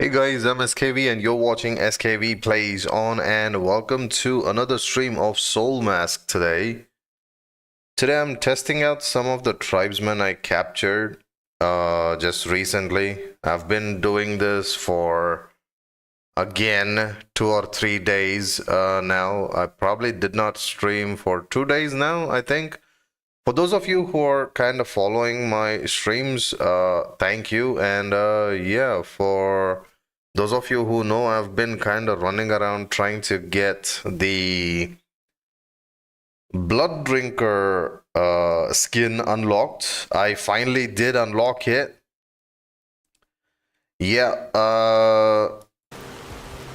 Hey guys, I'm SKV and you're watching SKV Plays On, and welcome to another stream of Soulmask today. Today I'm testing out some of the tribesmen I captured just recently. I've been doing this for again 2 or 3 days now. I probably did not stream for 2 days now, I think. For those of you who are kind of following my streams, thank you. And yeah, for those of you who know, I've been kind of running around trying to get the Blood Drinker skin unlocked. I finally did unlock it. Yeah,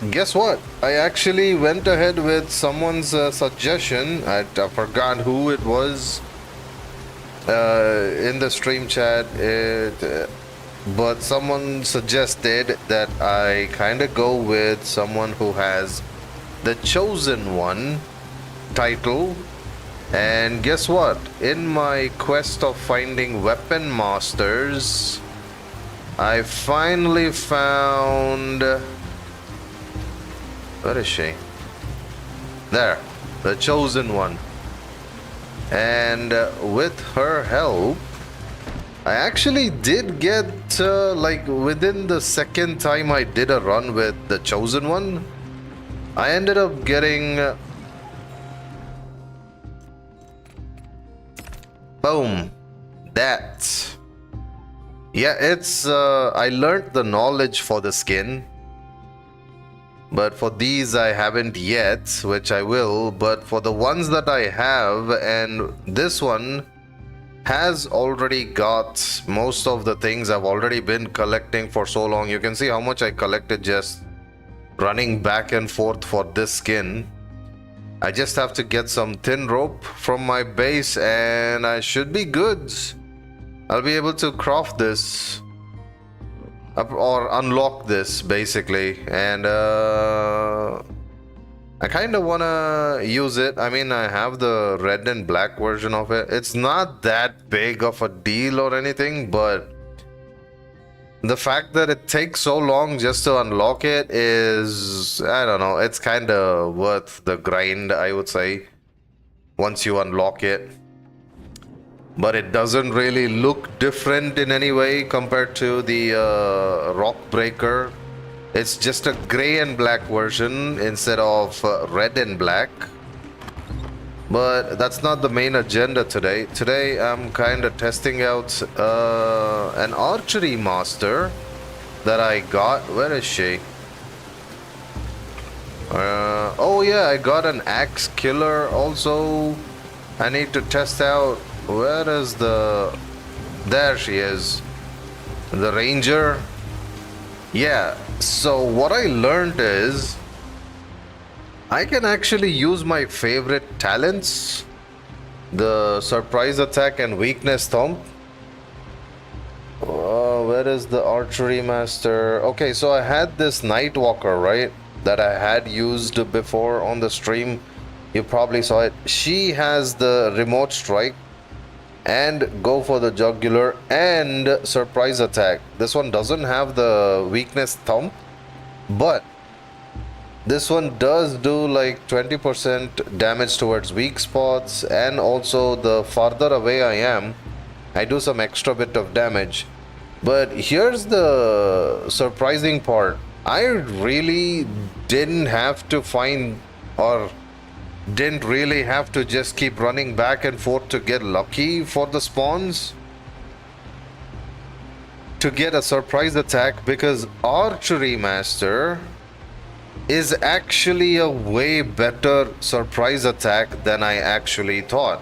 guess what? I actually went ahead with someone's suggestion. I forgot who it was in the stream chat. But someone suggested that I kind of go with someone who has the Chosen One title. And guess what? In my quest of finding weapon masters, I finally found... Where is she? There, the Chosen One. And with her help, I actually did get, like, within the second time I did a run with the Chosen One, I ended up getting... boom. That. Yeah, it's... I learned the knowledge for the skin. But for these I haven't yet, which I will. But for the ones that I have, and this one has already got most of the things I've already been collecting for so long. You can see how much I collected just running back and forth for this skin. I just have to get some thin rope from my base and I should be good. I'll be able to craft this or unlock this basically, and I kind of want to use it. I mean, I have the red and black version of it. It's not that big of a deal or anything, but the fact that it takes so long just to unlock it is, I don't know, it's kind of worth the grind, I would say, once you unlock it. But it doesn't really look different in any way compared to the Rock Breaker. It's just a gray and black version instead of red and black. But that's not the main agenda today. Today I'm kind of testing out an archery master that I got. Where is she? Oh yeah, I got an axe killer also. I need to test out. Where is the... There she is. The ranger. Yeah, so what I learned is I can actually use my favorite talents, the surprise attack and weakness thump. Where is the archery master? Okay, so I had this Nightwalker, right, that I had used before on the stream. You probably saw it. She has the remote strike and go for the jugular and surprise attack. This one doesn't have the weakness thump, but this one does do like 20% damage towards weak spots, and also the farther away I am, I do some extra bit of damage. But here's the surprising part. I really didn't have to find, or didn't really have to just keep running back and forth to get lucky for the spawns to get a surprise attack, because archery master is actually a way better surprise attack than I actually thought.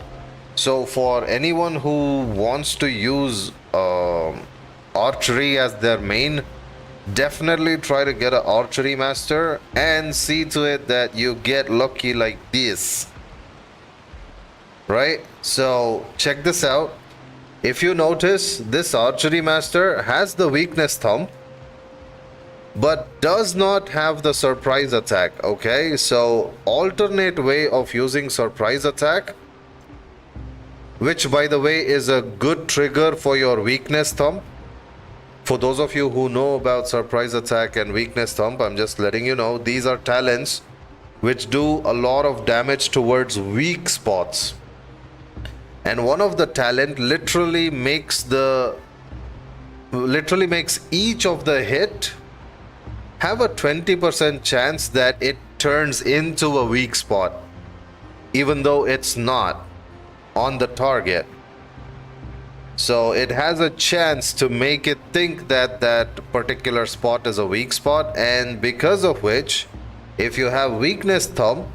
So for anyone who wants to use archery as their main, definitely try to get an archery master and see to it that you get lucky like this, right? So check this out. If you notice, this archery master has the weakness thump but does not have the surprise attack. Okay, so alternate way of using surprise attack, which by the way is a good trigger for your weakness thump, For those of you who know about surprise attack and weakness thump, I'm just letting you know these are talents which do a lot of damage towards weak spots. And one of the talent literally makes each of the hit have a 20% chance that it turns into a weak spot, even though it's not on the target. So it has a chance to make it think that that particular spot is a weak spot, and because of which, if you have weakness thump,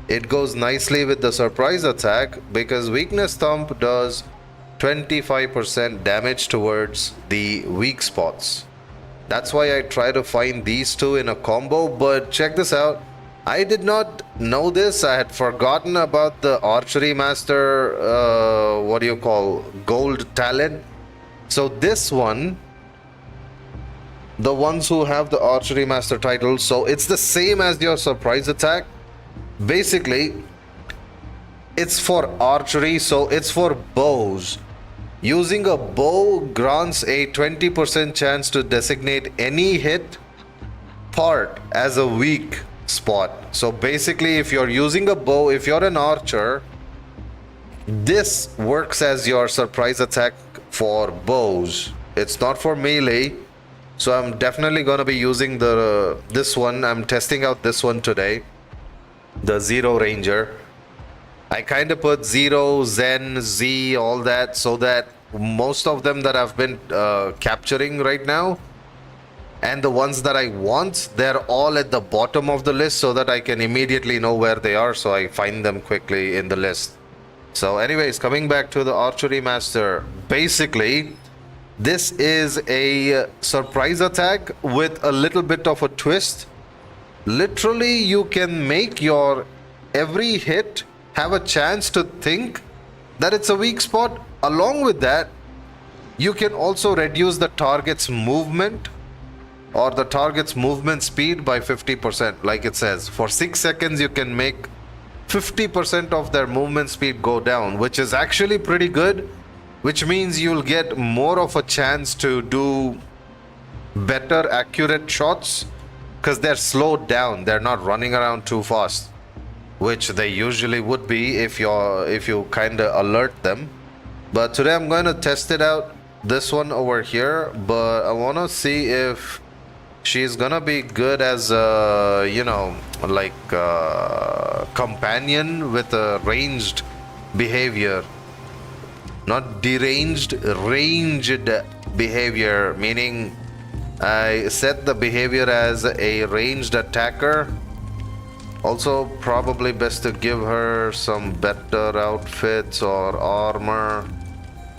it goes nicely with the surprise attack, because weakness thump does 25% damage towards the weak spots. That's why I try to find these two in a combo. But check this out, I did not know this. I had forgotten about the archery master gold talent. So this one, the ones who have the archery master title, so it's the same as your surprise attack. Basically, it's for archery, so it's for bows. Using a bow grants a 20% chance to designate any hit part as a weak spot. So basically, if you're using a bow, if you're an archer, this works as your surprise attack for bows. It's not for melee. So I'm definitely gonna be using this one. I'm testing out this one today, the Zero Ranger. I kind of put Zero, Zen, Z, all that, so that most of them that I've been capturing right now, and the ones that I want, they're all at the bottom of the list, so that I can immediately know where they are, so I find them quickly in the list. So anyways, coming back to the archery master, basically this is a surprise attack with a little bit of a twist. Literally, you can make your every hit have a chance to think that it's a weak spot. Along with that, you can also reduce the target's movement or the target's movement speed by 50%. Like it says, for 6 seconds you can make 50% of their movement speed go down, which is actually pretty good, which means you'll get more of a chance to do better accurate shots, because they're slowed down, they're not running around too fast, which they usually would be if you kind of alert them. But today I'm going to test it out, this one over here, but I want to see if she's gonna be good as a, companion with a ranged behavior. Not deranged, ranged behavior, meaning I set the behavior as a ranged attacker. Also, probably best to give her some better outfits or armor.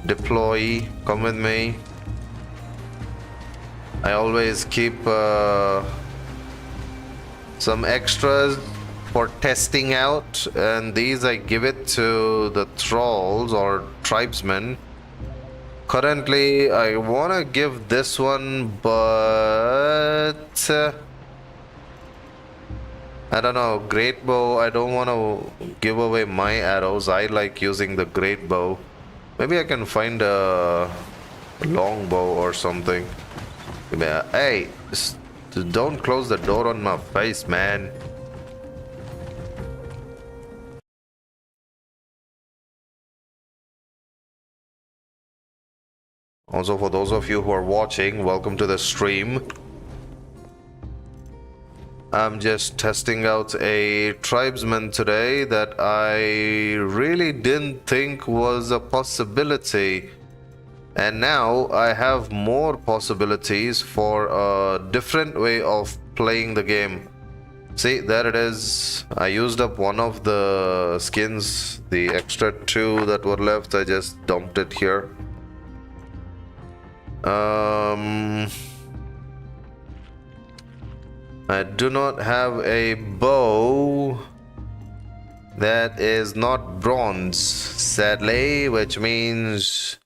Deploy, come with me. I always keep some extras for testing out, and these I give it to the trolls or tribesmen. Currently, I want to give this one, but I don't know, great bow. I don't want to give away my arrows. I like using the great bow. Maybe I can find a long bow or something. Hey, don't close the door on my face, man. Also, for those of you who are watching, welcome to the stream. I'm just testing out a tribesman today that I really didn't think was a possibility. And now I have more possibilities for a different way of playing the game. See, there it is. I used up one of the skins, the extra 2 that were left. I just dumped it here. I do not have a bow that is not bronze, sadly, which means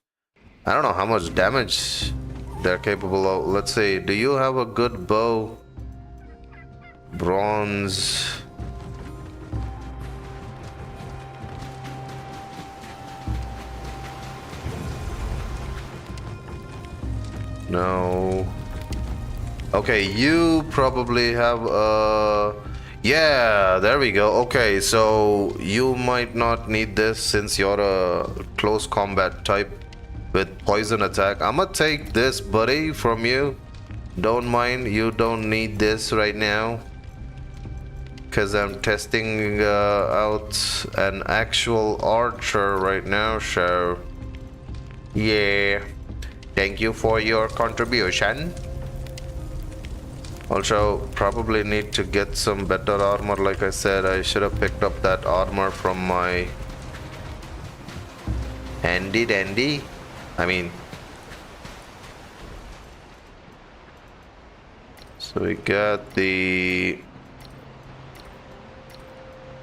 I don't know how much damage they're capable of. Let's see, do you have a good bow? Bronze. No. Okay, you probably have yeah, there we go. Okay, so you might not need this since you're a close combat type with poison attack. I'ma take this, buddy, from you. Don't mind, you don't need this right now. Because I'm testing out an actual archer right now, so yeah. Thank you for your contribution. Also, probably need to get some better armor. Like I said, I should have picked up that armor from my handy dandy. I mean, so we got the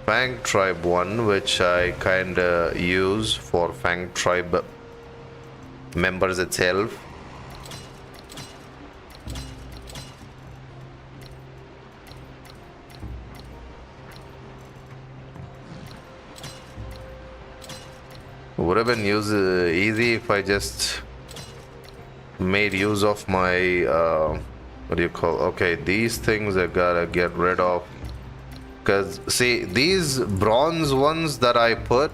Fang Tribe one, which I kinda use for Fang Tribe members itself. Would have been easy if I just made use of my what do you call, okay, these things I gotta get rid of, because see, these bronze ones that I put,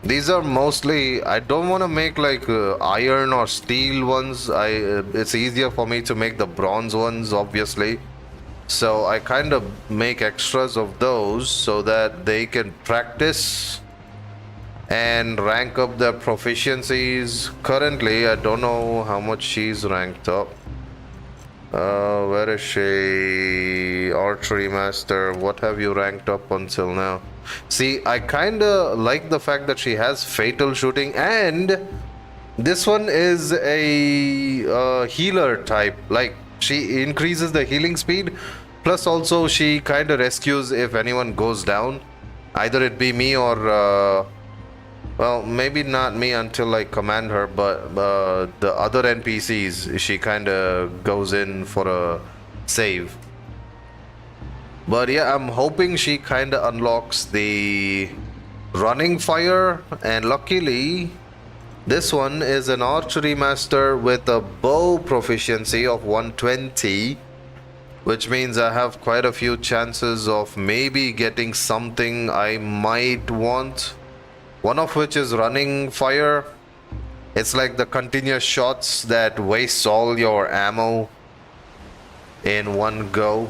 these are mostly, I don't want to make like iron or steel ones. It's easier for me to make the bronze ones, obviously, so I kind of make extras of those so that they can practice and rank up their proficiencies. Currently, I don't know how much she's ranked up. Where is she? Archery Master. What have you ranked up until now? See, I kinda like the fact that she has fatal shooting, and this one is a healer type. Like, she increases the healing speed, plus also she kinda rescues if anyone goes down. Either it be me or well, maybe not me until I command her, but the other NPCs, she kind of goes in for a save. But yeah, I'm hoping she kind of unlocks the running fire, and luckily this one is an archery master with a bow proficiency of 120, which means I have quite a few chances of maybe getting something I might want. One of which is running fire. It's like the continuous shots that wastes all your ammo in one go.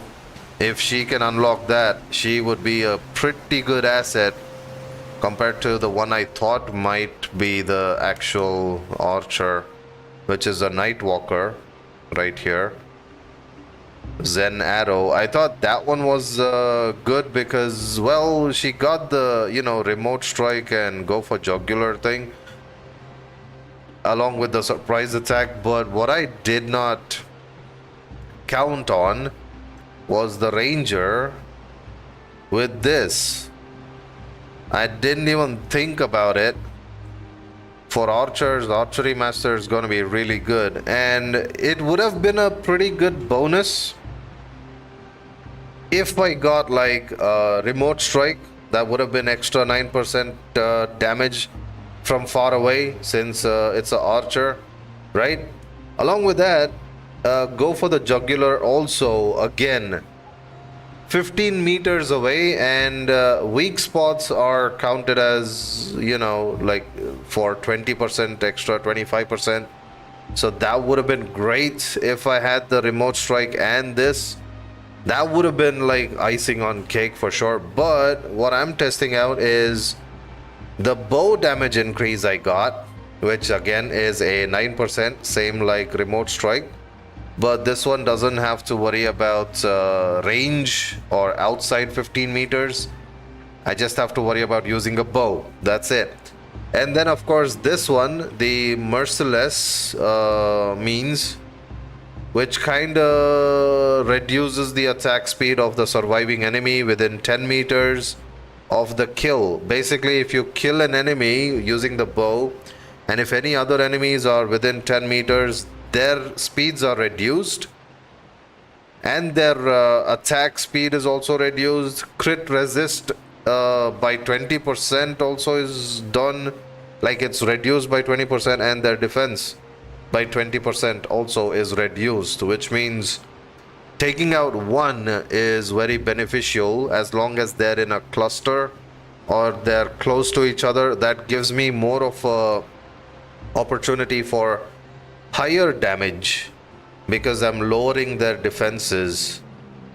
If she can unlock that, she would be a pretty good asset compared to the one I thought might be the actual archer, which is a Nightwalker right here. Zen Arrow. I thought that one was good because, well, she got the, you know, remote strike and go for jugular thing along with the surprise attack, but what I did not count on was the ranger with this. I didn't even think about it. For archers, archery master is going to be really good, and it would have been a pretty good bonus if I got like a remote strike. That would have been extra 9% damage from far away, since it's an archer, right? Along with that, go for the jugular also. Again, 15 meters away, and weak spots are counted as, you know, like for 20% extra, 25%. So that would have been great if I had the remote strike and this. That would have been like icing on cake for sure. But what I'm testing out is the bow damage increase I got, which again is a 9%, same like remote strike. But this one doesn't have to worry about range or outside 15 meters. I just have to worry about using a bow. That's it. And then of course this one, the merciless means, which kind of reduces the attack speed of the surviving enemy within 10 meters of the kill. Basically, if you kill an enemy using the bow, and if any other enemies are within 10 meters, their speeds are reduced, and their attack speed is also reduced. Crit resist by 20% also is done, like it's reduced by 20%, and their defense by 20% also is reduced, which means taking out one is very beneficial as long as they're in a cluster or they're close to each other. That gives me more of a opportunity for higher damage because I'm lowering their defenses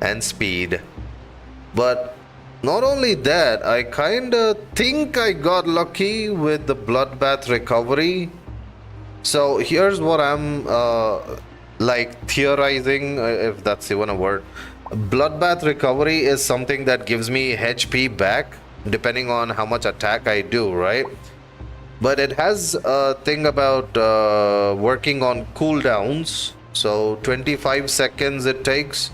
and speed. But not only that, I kinda think I got lucky with the bloodbath recovery. So here's what I'm like theorizing, if that's even a word. Bloodbath recovery is something that gives me HP back depending on how much attack I do, right? But it has a thing about working on cooldowns. So 25 seconds it takes.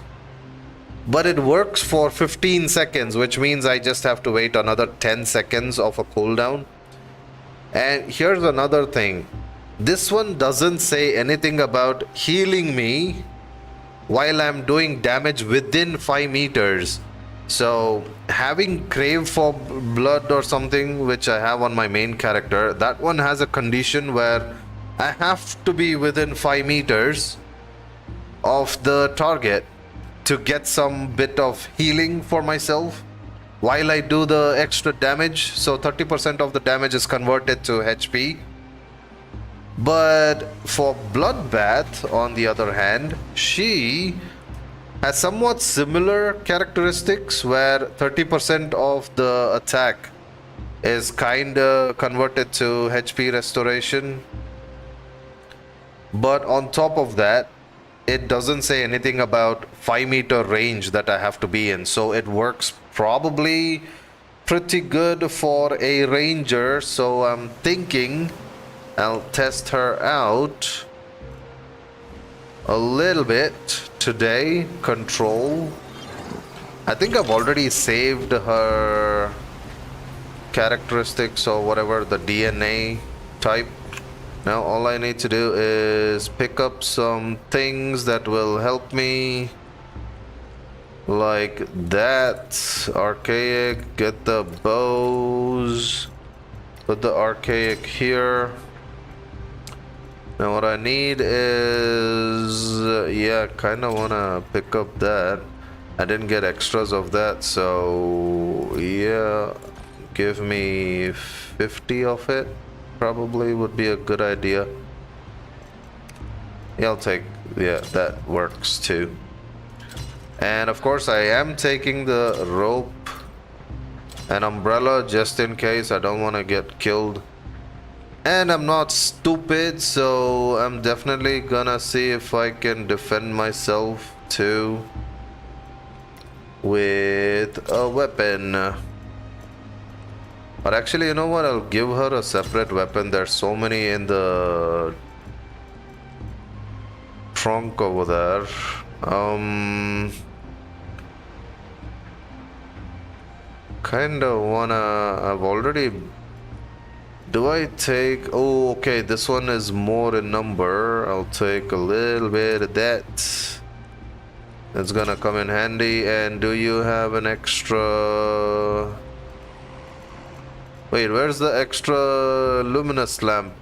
But it works for 15 seconds, which means I just have to wait another 10 seconds of a cooldown. And here's another thing. This one doesn't say anything about healing me while I'm doing damage within 5 meters. So having crave for blood or something, which I have on my main character, that one has a condition where I have to be within 5 meters of the target to get some bit of healing for myself while I do the extra damage. So 30% of the damage is converted to HP. But for Bloodbath, on the other hand, she has somewhat similar characteristics where 30% of the attack is kinda converted to HP restoration. But on top of that, it doesn't say anything about 5-meter range that I have to be in. So it works probably pretty good for a ranger. So I'm thinking I'll test her out a little bit today. Control. I think I've already saved her characteristics or whatever, the DNA type. Now all I need to do is pick up some things that will help me, like that. Archaic, get the bows, put the archaic here. Now what I need is, yeah, kinda wanna pick up that. I didn't get extras of that, so yeah, give me 50 of it. Probably would be a good idea. Yeah, I'll take, yeah, that works too. And of course I am taking the rope and umbrella just in case. I don't want to get killed. And I'm not stupid, so I'm definitely gonna see if I can defend myself too with a weapon. But actually, you know what? I'll give her a separate weapon. There's so many in the trunk over there. Kinda wanna... I've already... Do I take... Oh, okay. This one is more in number. I'll take a little bit of that. It's gonna come in handy. And do you have an extra... Wait, where's the extra luminous lamp?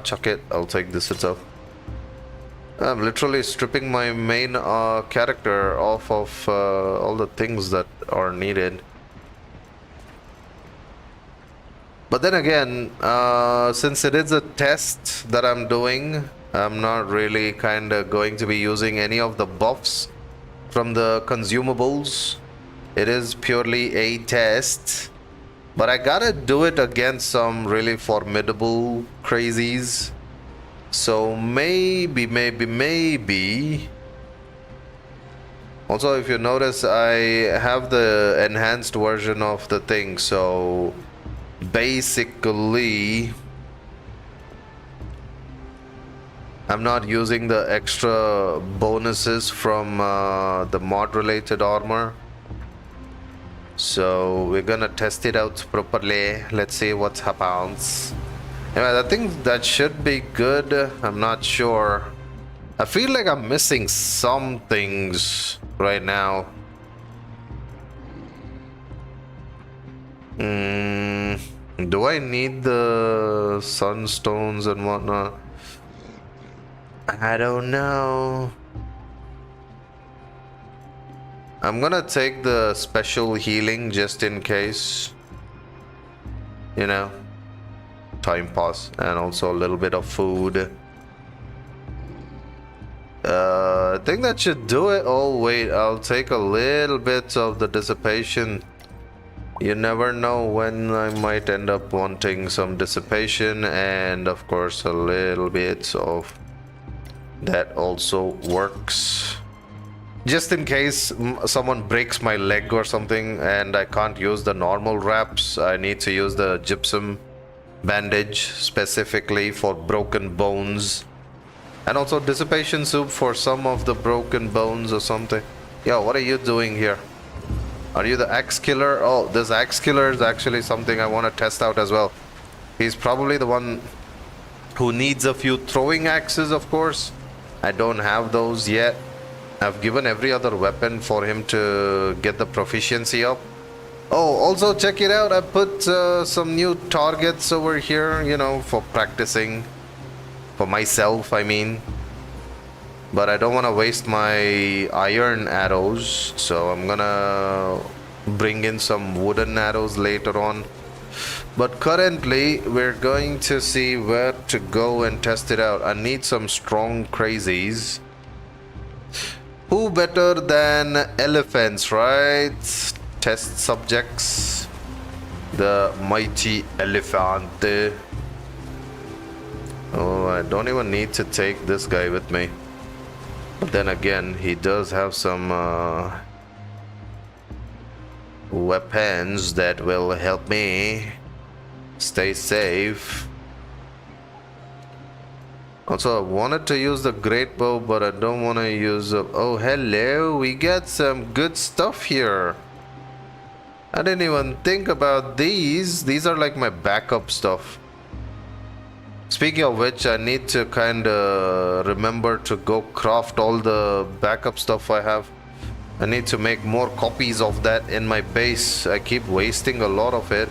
Chuck it. I'll take this itself. I'm literally stripping my main character off of all the things that are needed. But then again, since it is a test that I'm doing, I'm not really kinda going to be using any of the buffs from the consumables. It is purely a test. But I gotta do it against some really formidable crazies. So maybe. Also, if you notice, I have the enhanced version of the thing. So basically, I'm not using the extra bonuses from the mod related armor. So we're gonna test it out properly. Let's see what happens. Anyway, I think that should be good. I'm not sure. I feel like I'm missing some things right now. Do I need the sunstones and whatnot? I don't know. I'm gonna take the special healing just in case. You know, time pass, and also a little bit of food. I think that should do it. Oh wait, I'll take a little bit of the dissipation. You never know when I might end up wanting some dissipation, and of course a little bit of that also works. Just in case someone breaks my leg or something and I can't use the normal wraps, I need to use the gypsum bandage specifically for broken bones. And also dissipation soup for some of the broken bones or something. Yo, what are you doing here? Are you the axe killer? Oh, this axe killer is actually something I want to test out as well. He's probably the one who needs a few throwing axes, of course. I don't have those yet. I've given every other weapon for him to get the proficiency up. Oh, also check it out. I put some new targets over here, you know, for practicing. For myself, I mean. But I don't want to waste my iron arrows, so I'm gonna bring in some wooden arrows later on. But currently, we're going to see where to go and test it out. I need some strong crazies. Who better than elephants, right? Test subjects. The mighty elephant. Oh, I don't even need to take this guy with me. But then again, he does have some weapons that will help me stay safe. Also, I wanted to use the great bow, but I don't want to use oh, hello, we got some good stuff here. I didn't even think about these. These are like my backup stuff. Speaking of which, I need to kind of remember to go craft all the backup stuff I have. I need to make more copies of that in my base. I keep wasting a lot of it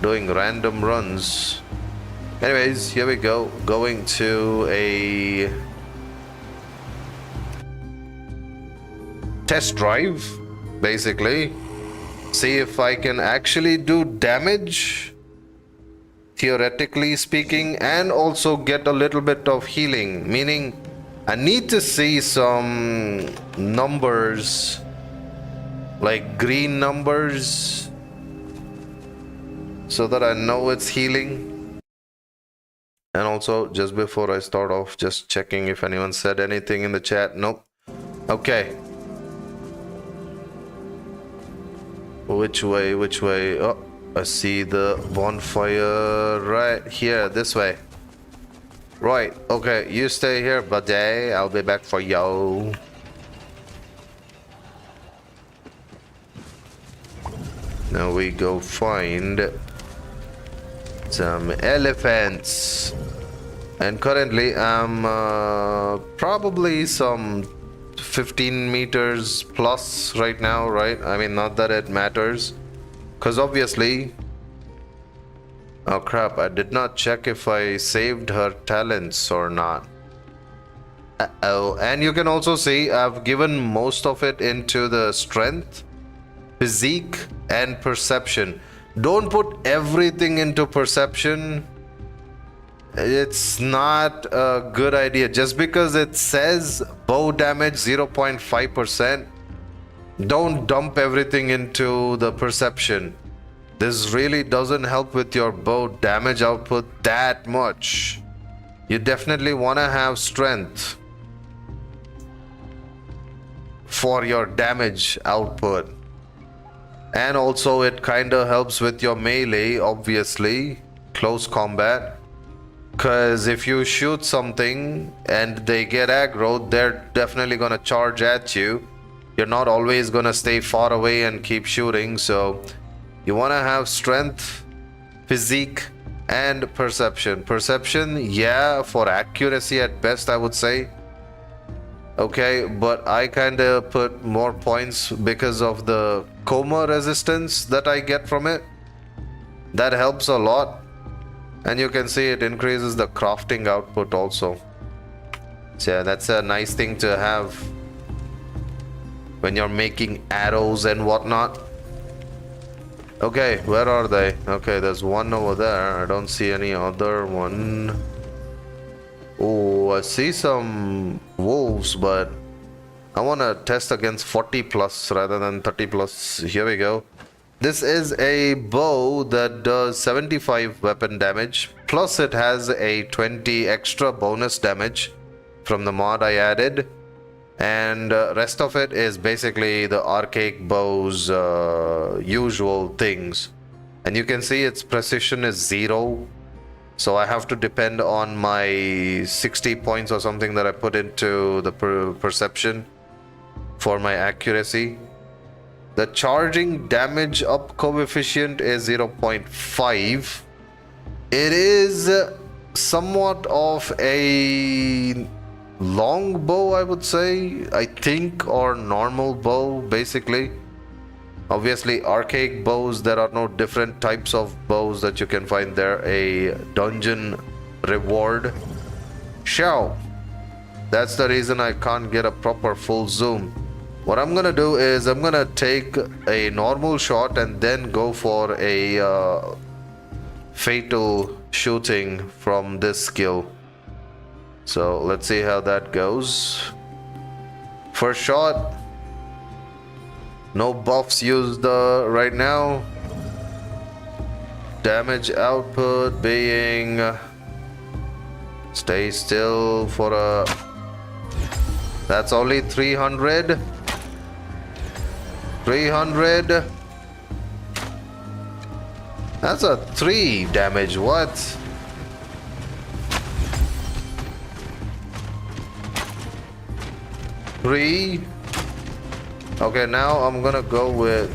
doing random runs. Anyways, here we go. Going to a test drive, basically. See if I can actually do damage, theoretically speaking, and also get a little bit of healing. Meaning, I need to see some numbers, like green numbers, so that I know it's healing. And also, just before I start off, just checking if anyone said anything in the chat. Nope. Okay. Which way? Which way? Oh, I see the bonfire right here. This way. Right. Okay. You stay here, buddy. I'll be back for you. Now we go find some elephants. And currently I'm probably some 15 meters plus right now, right? I mean, not that it matters, because obviously, oh crap, I did not check if I saved her talents or not. Uh-oh. And you can also see I've given most of it into the strength, physique, and perception. Don't put everything into perception. It's not a good idea. Just because it says bow damage 0.5%, don't dump everything into the perception. This really doesn't help with your bow damage output that much. You definitely want to have strength for your damage output. And also it kind of helps with your melee, obviously, close combat. Because if you shoot something and they get aggro, they're definitely gonna charge at you. You're not always gonna stay far away and keep shooting, so you wanna have strength, physique, and perception. Perception, yeah, for accuracy at best, I would say. Okay, but I kinda put more points because of the coma resistance that I get from it. That helps a lot. And you can see it increases the crafting output also. So that's a nice thing to have when you're making arrows and whatnot. Okay, where are they? Okay, there's one over there. I don't see any other one. Oh, I see some wolves, but I want to test against 40 plus rather than 30 plus. Here we go. This is a bow that does 75 weapon damage, plus it has a 20 extra bonus damage from the mod I added, and rest of it is basically the archaic bow's usual things. And you can see its precision is 0, so I have to depend on my 60 points or something that I put into the perception for my accuracy. The charging damage up coefficient is 0.5. It is somewhat of a long bow, I would say, I think, or normal bow basically. Obviously archaic bows, there are no different types of bows that you can find there. A dungeon reward. Shao. That's the reason I can't get a proper full zoom. What I'm gonna do is I'm gonna take a normal shot and then go for a fatal shooting from this skill. So let's see how that goes. First shot. No buffs used right now. Damage output being... Stay still for a... That's only 300. 300. That's a 3 damage. What? Three. Okay, now I'm gonna go with...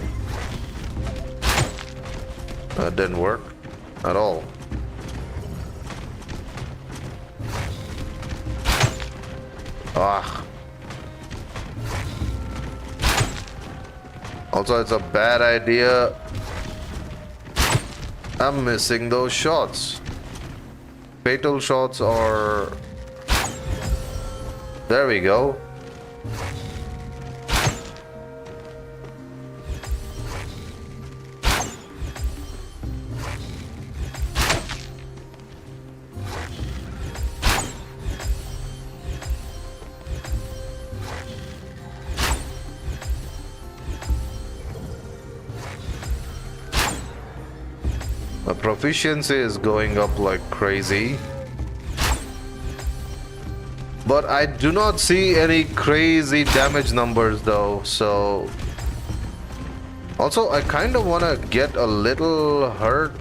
That didn't work at all. Ah. Also, it's a bad idea. I'm missing those shots. Fatal shots are... There we go. My proficiency is going up like crazy. But I do not see any crazy damage numbers though, so... Also, I kind of want to get a little hurt.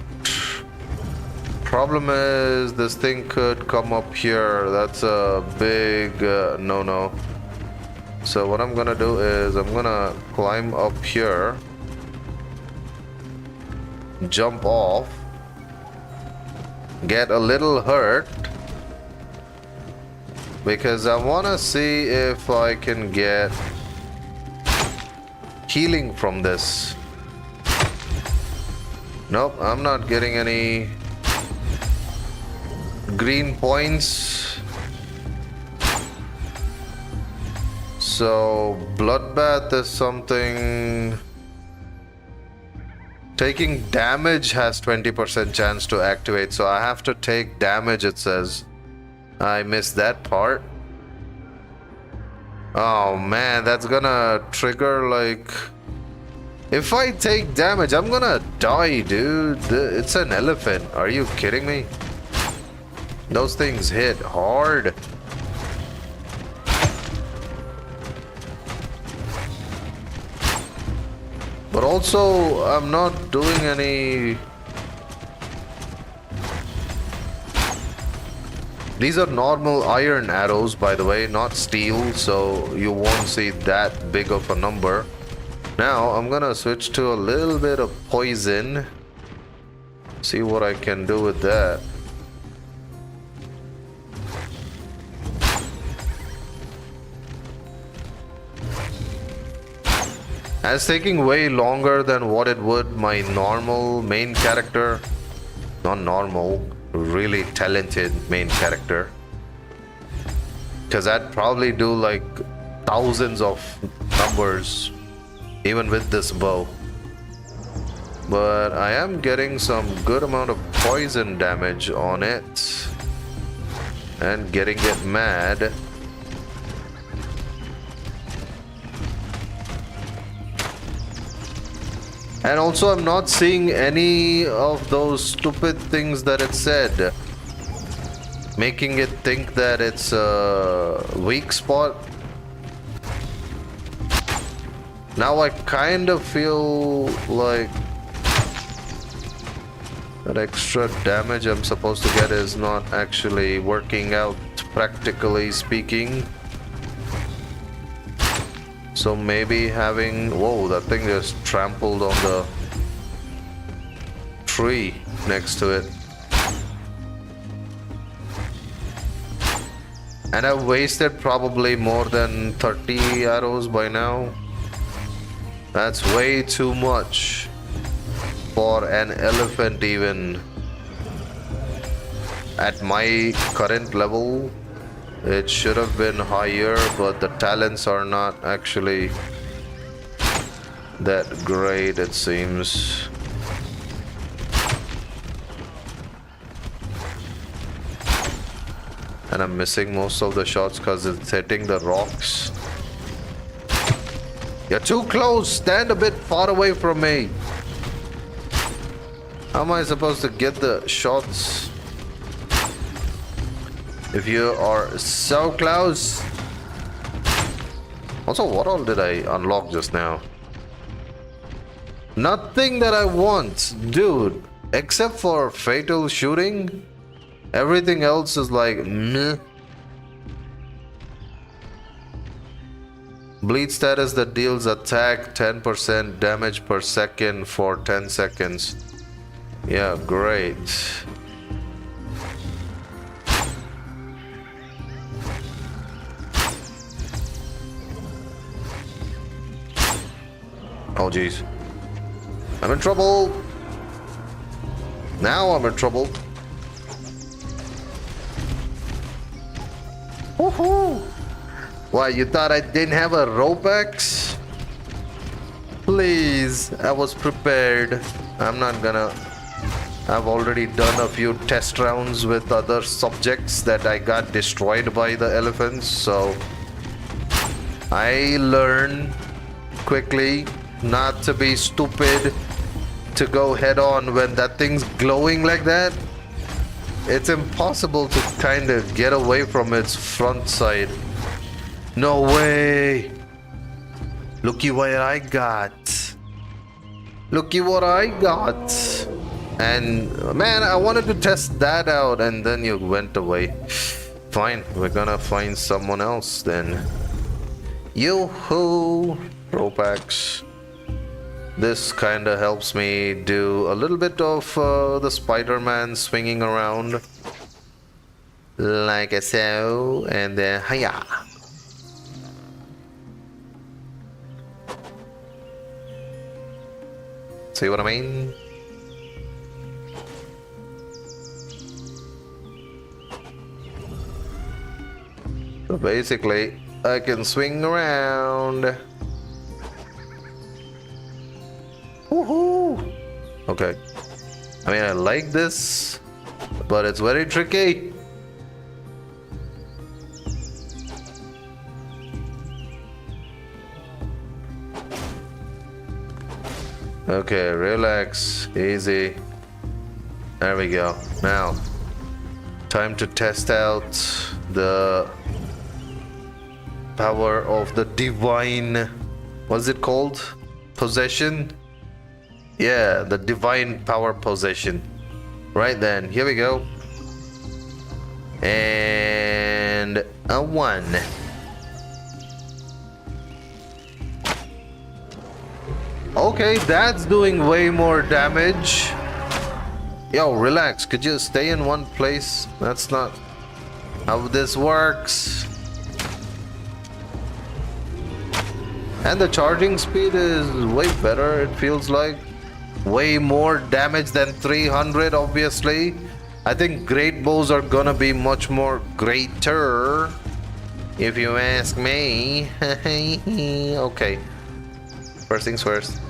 Problem is, this thing could come up here. That's a big no-no. So what I'm gonna do is, I'm gonna climb up here. Jump off. Get a little hurt. Because I want to see if I can get healing from this. Nope, I'm not getting any green points. So bloodbath is something... Taking damage has 20% chance to activate, so I have to take damage, it says. I missed that part. Oh man, that's gonna trigger like... If I take damage, I'm gonna die, dude. It's an elephant. Are you kidding me? Those things hit hard. But also, I'm not doing any... These are normal iron arrows, by the way, not steel, so you won't see that big of a number. Now, I'm gonna switch to a little bit of poison. See what I can do with that. It's taking way longer than what it would my normal main character. Not normal, really talented main character. Because that'd probably do like thousands of numbers, even with this bow. But I am getting some good amount of poison damage on it. And getting it mad. And also I'm not seeing any of those stupid things that it said, making it think that it's a weak spot. Now I kind of feel like that extra damage I'm supposed to get is not actually working out, practically speaking. So maybe having... Whoa, that thing just trampled on the tree next to it. And I've wasted probably more than 30 arrows by now. That's way too much for an elephant even. At my current level, it should have been higher, but the talents are not actually that great, it seems. And I'm missing most of the shots because it's hitting the rocks. You're too close! Stand a bit far away from me! How am I supposed to get the shots if you are so close? Also, what all did I unlock just now? Nothing that I want, dude. Except for fatal shooting. Everything else is like meh. Bleed status that deals attack 10% damage per second for 10 seconds. Yeah, great. Oh jeez. I'm in trouble. Now I'm in trouble. Woohoo! Why, you thought I didn't have a Ropeax? Please, I was prepared. I'm not gonna... I've already done a few test rounds with other subjects that I got destroyed by the elephants, so... I learn quickly not to be stupid, to go head on when that thing's glowing like that. It's impossible to kind of get away from its front side. No way! Looky what I got. Looky what I got. And man, I wanted to test that out and then you went away. Fine, we're gonna find someone else then. Yoo-hoo! Ropeax. This kinda helps me do a little bit of the Spider-Man swinging around. Like so, and then hiya! See what I mean? So basically, I can swing around. Woohoo! Okay. I mean, I like this, but it's very tricky. Okay, relax, easy. There we go. Now, time to test out the power of the divine... What's it called? Possession? Yeah, the divine power possession. Right then, here we go. And a 1. Okay, that's doing way more damage. Yo, relax. Could you stay in one place? That's not how this works. And the charging speed is way better, it feels like. Way more damage than 300, obviously. I think great bows are gonna be much more greater. if you ask me. Okay. First things first.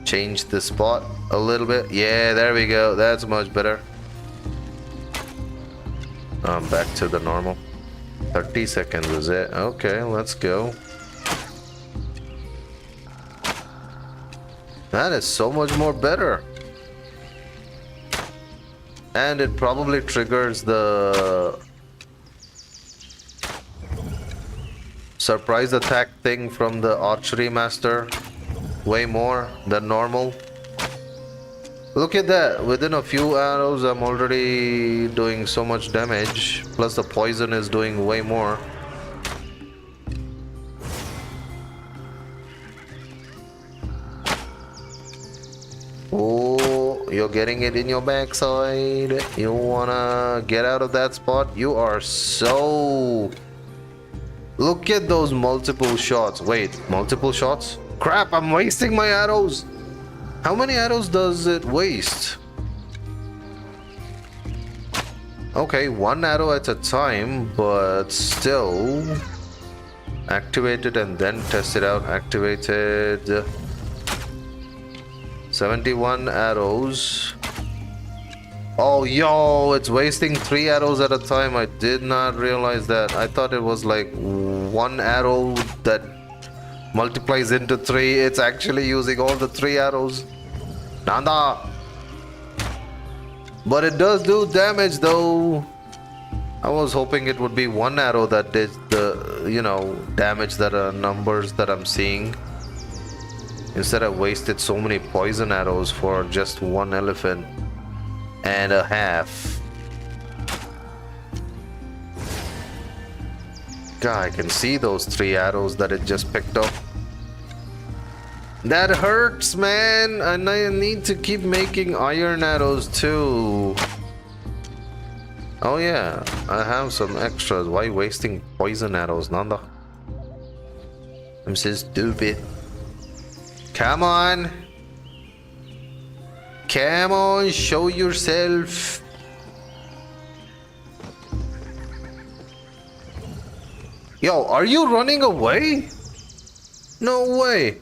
Change the spot a little bit. Yeah, there we go. That's much better. Back to the normal. 30 seconds is it? Okay, let's go. That is so much more better. And it probably triggers the surprise attack thing from the archery master way more than normal. Look at that, within a few arrows I'm already doing so much damage, plus the poison is doing way more. Oh, you're getting it in your backside. You wanna get out of that spot? You are so... Look at those multiple shots. Wait, multiple shots? Crap, I'm wasting my arrows. How many arrows does it waste? Okay, one arrow at a time, but still. Activate it and then test it out. Activated. 71 arrows. Oh, yo, it's wasting 3 arrows at a time. I did not realize that. I thought it was like 1 arrow that multiplies into 3. It's actually using all the 3 arrows. Nanda! But it does do damage though. I was hoping it would be 1 arrow that did the, you know, damage that are numbers that I'm seeing. Instead I wasted so many poison arrows for just 1 elephant and a half. God, I can see those 3 arrows that it just picked up. That hurts, man. And I need to keep making iron arrows too. Oh yeah, I have some extras. Why wasting poison arrows, Nanda? I'm so stupid. Come on. Come on, show yourself. Yo, are you running away? No way.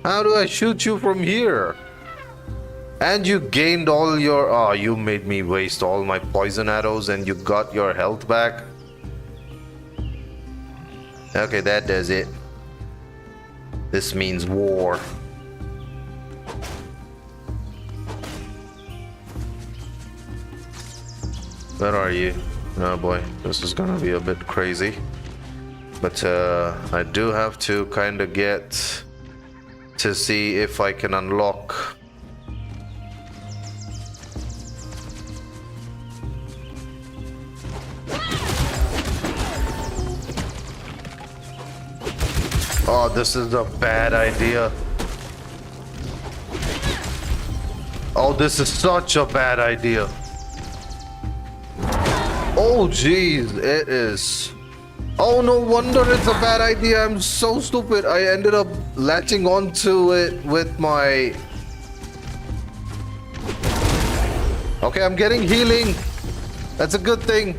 How do I shoot you from here? And you gained all your... Oh, you made me waste all my poison arrows and you got your health back. Okay, that does it. This means war. Where are you? Oh boy, this is gonna be a bit crazy. But I do have to kind of get to see if I can unlock. Oh, this is a bad idea. Oh, this is such a bad idea. Oh, jeez, it is. Oh, no wonder it's a bad idea. I'm so stupid. I ended up latching onto it with my... Okay, I'm getting healing. That's a good thing.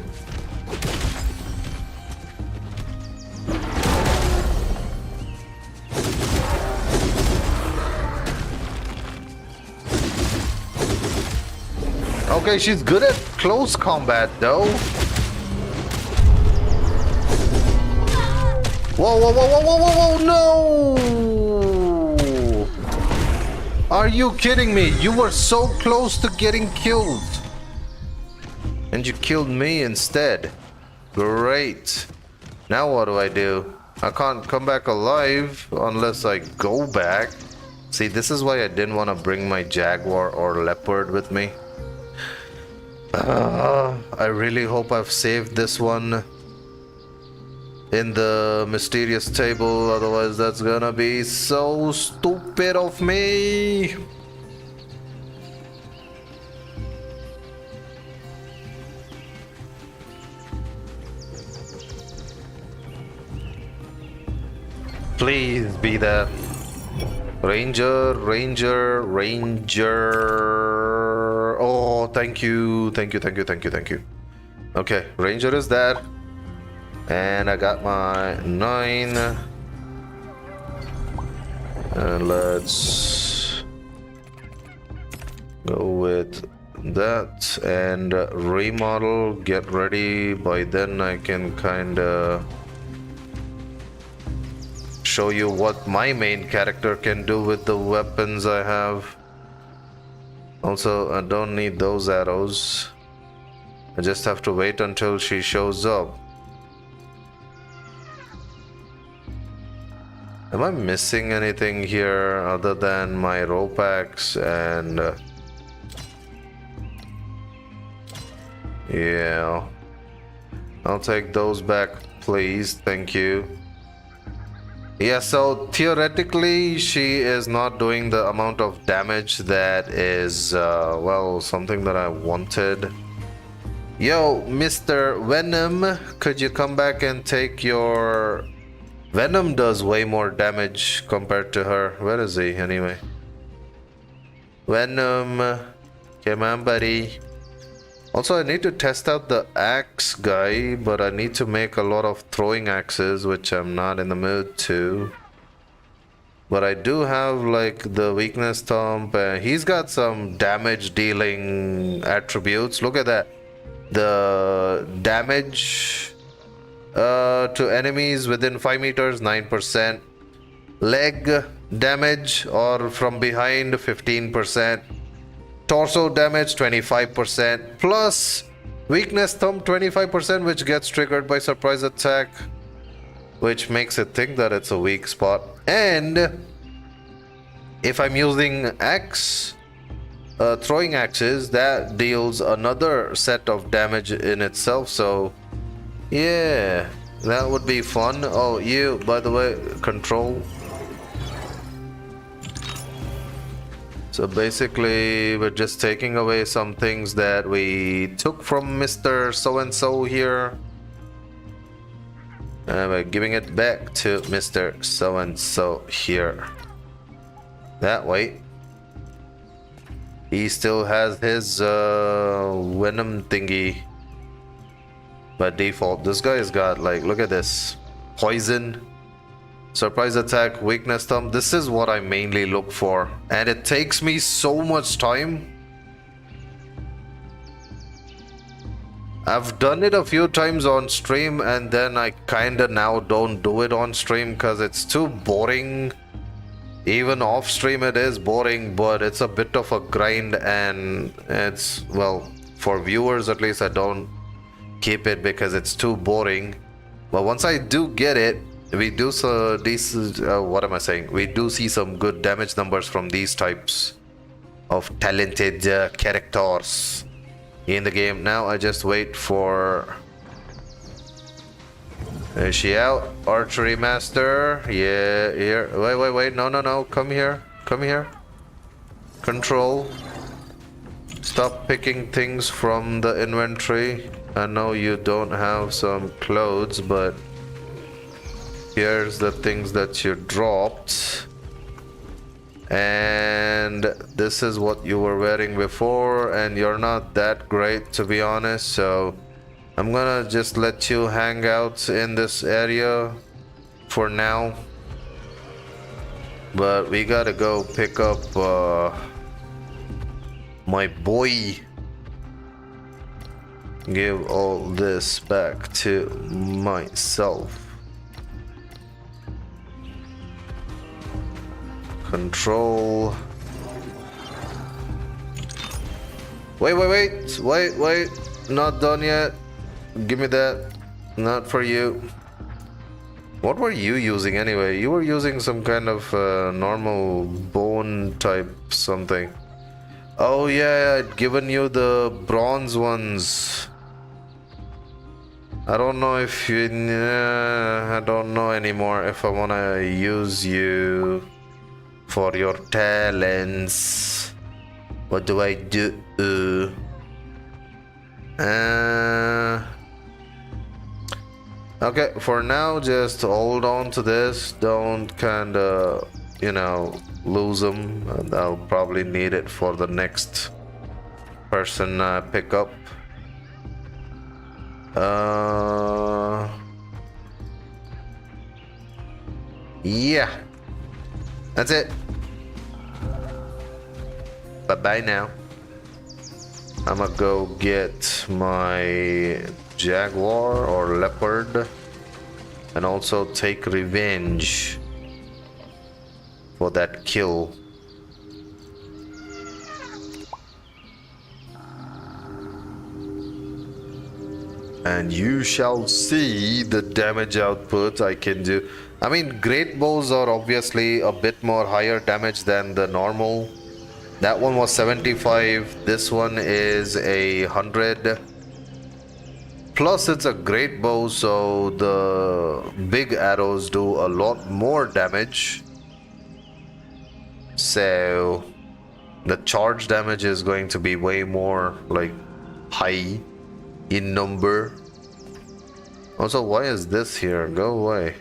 Okay, she's good at close combat though. Whoa, whoa, whoa, whoa, whoa, whoa, whoa, no! Are you kidding me? You were so close to getting killed. And you killed me instead. Great. Now what do I do? I can't come back alive unless I go back. See, this is why I didn't want to bring my jaguar or leopard with me. I really hope I've saved this one in the mysterious table, otherwise that's gonna be so stupid of me. Please be that. Ranger. Oh, thank you. Okay, Ranger is there. And I got my 9. And let's go with that and remodel, get ready. By then I can kinda show you what my main character can do with the weapons I have. Also, I don't need those arrows. I just have to wait until she shows up. Am I missing anything here other than my Ropeax and yeah, I'll take those back, please. Thank you. Yeah, so theoretically she is not doing the amount of damage that is well, something that I wanted. Yo, Mr. Venom, could you come back and take your... Venom does way more damage compared to her. Where is he anyway? Venom, come on, buddy. Also, I need to test out the axe guy, but I need to make a lot of throwing axes, which I'm not in the mood to. But I do have like the weakness thump. He's got some damage dealing attributes. Look at that. The damage to enemies within 5 meters, 9%. Leg damage or from behind, 15%. Torso damage, 25%. Plus weakness thumb, 25%, which gets triggered by surprise attack, which makes it think that it's a weak spot. And if I'm using axe, throwing axes, that deals another set of damage in itself. So yeah, that would be fun. Oh, you, by the way, control. So basically, we're just taking away some things that we took from Mr. So-and-so here. And we're giving it back to Mr. So-and-so here. That way. He still has his venom thingy. By default, this guy's got like, look at this. Poison. Surprise attack, weakness thumb. This is what I mainly look for. And it takes me so much time. I've done it a few times on stream and then I kinda now don't do it on stream because it's too boring. Even off stream it is boring, but it's a bit of a grind and it's, well, for viewers at least, I don't keep it because it's too boring. But once I do get it, we do what am I saying? We do see some good damage numbers from these types of talented characters in the game. Now I just wait for... Is she out? Archery master. Yeah, here. Wait. No. Come here. Control. Stop picking things from the inventory. I know you don't have some clothes, but here's the things that you dropped. And this is what you were wearing before, and you're not that great, to be honest, so I'm gonna just let you hang out in this area for now. But we gotta go pick up my boy. Give all this back to myself. Control. Wait. Not done yet. Give me that. Not for you. What were you using anyway? You were using some kind of normal bone type something. Oh yeah, I'd given you the bronze ones. I don't know if you... I don't know anymore if I wanna use you for your talents. What do I do? Okay, for now, just hold on to this. Don't kind of, lose them. And I'll probably need it for the next person I pick up. Yeah. That's it. Bye-bye now. I'm gonna go get my jaguar or leopard and also take revenge for that kill. And you shall see the damage output I can do. I mean, great bows are obviously a bit more higher damage than the normal. That one was 75, this one is 100. Plus it's a great bow, so the big arrows do a lot more damage. So the charge damage is going to be way more high in number. Also, why is this here? Go away.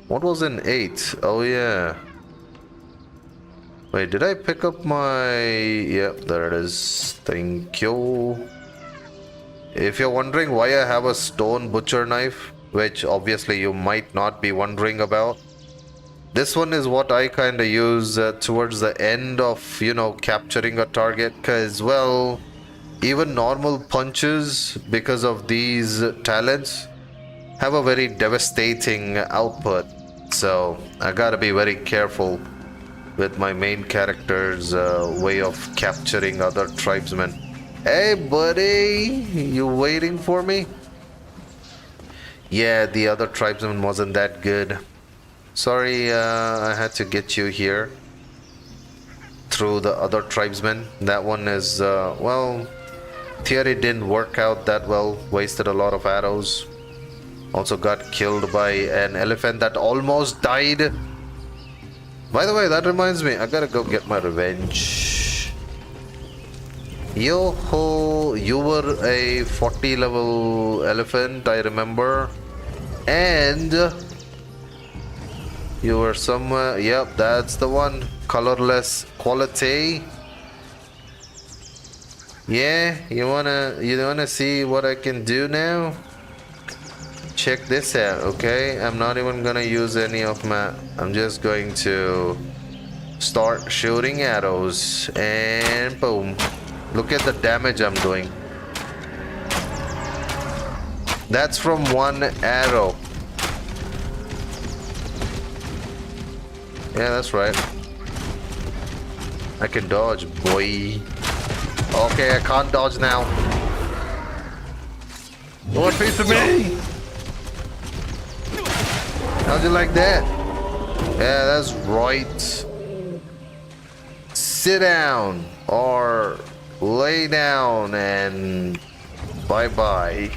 What was in 8? Oh yeah. Wait, did I pick up my... Yep, there it is. Thank you. If you're wondering why I have a stone butcher knife, which obviously you might not be wondering about, this one is what I kind of use towards the end of, capturing a target. Because, well, even normal punches, because of these talents, have a very devastating output. So I gotta be very careful with my main character's way of capturing other tribesmen. Hey buddy, you waiting for me? Yeah, the other tribesman wasn't that good. Sorry, I had to get you here through the other tribesman. That one is, well, theory didn't work out that well. Wasted a lot of arrows. Also got killed by an elephant that almost died. By the way, that reminds me, I gotta go get my revenge. Yo-ho, you were a 40 level elephant, I remember. And you were somewhere, yep, that's the one. Colorless quality. Yeah, you wanna see what I can do now? Check this out, okay? I'm not even gonna use any of my... I'm just going to start shooting arrows and boom. Look at the damage I'm doing. That's from one arrow. Yeah, that's right. I can dodge, boy. Okay, I can't dodge now. What piece of me? How'd you like that? Yeah, that's right. Sit down or lay down and bye-bye.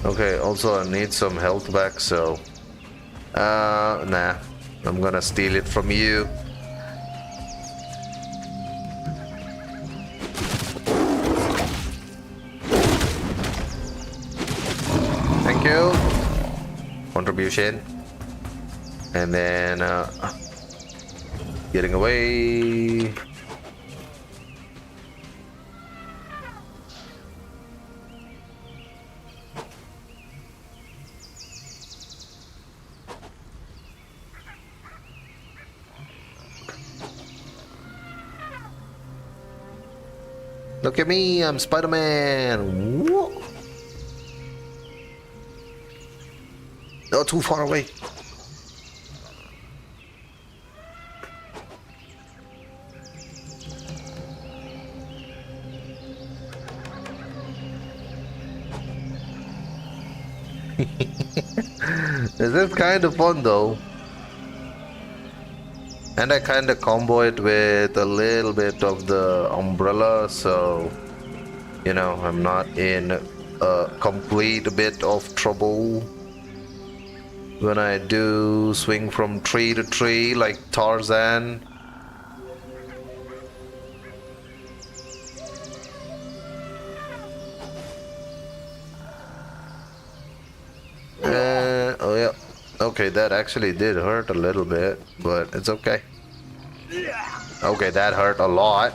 Okay, also I need some health back, so... nah. I'm gonna steal it from you. Thank you. Contribution. And then getting away. Look at me, I'm Spider-Man. Whoa. Oh, too far away. This is kind of fun though. And I kind of combo it with a little bit of the umbrella, so I'm not in a complete bit of trouble when I do swing from tree to tree like Tarzan. Okay, that actually did hurt a little bit, but it's okay. Okay, that hurt a lot.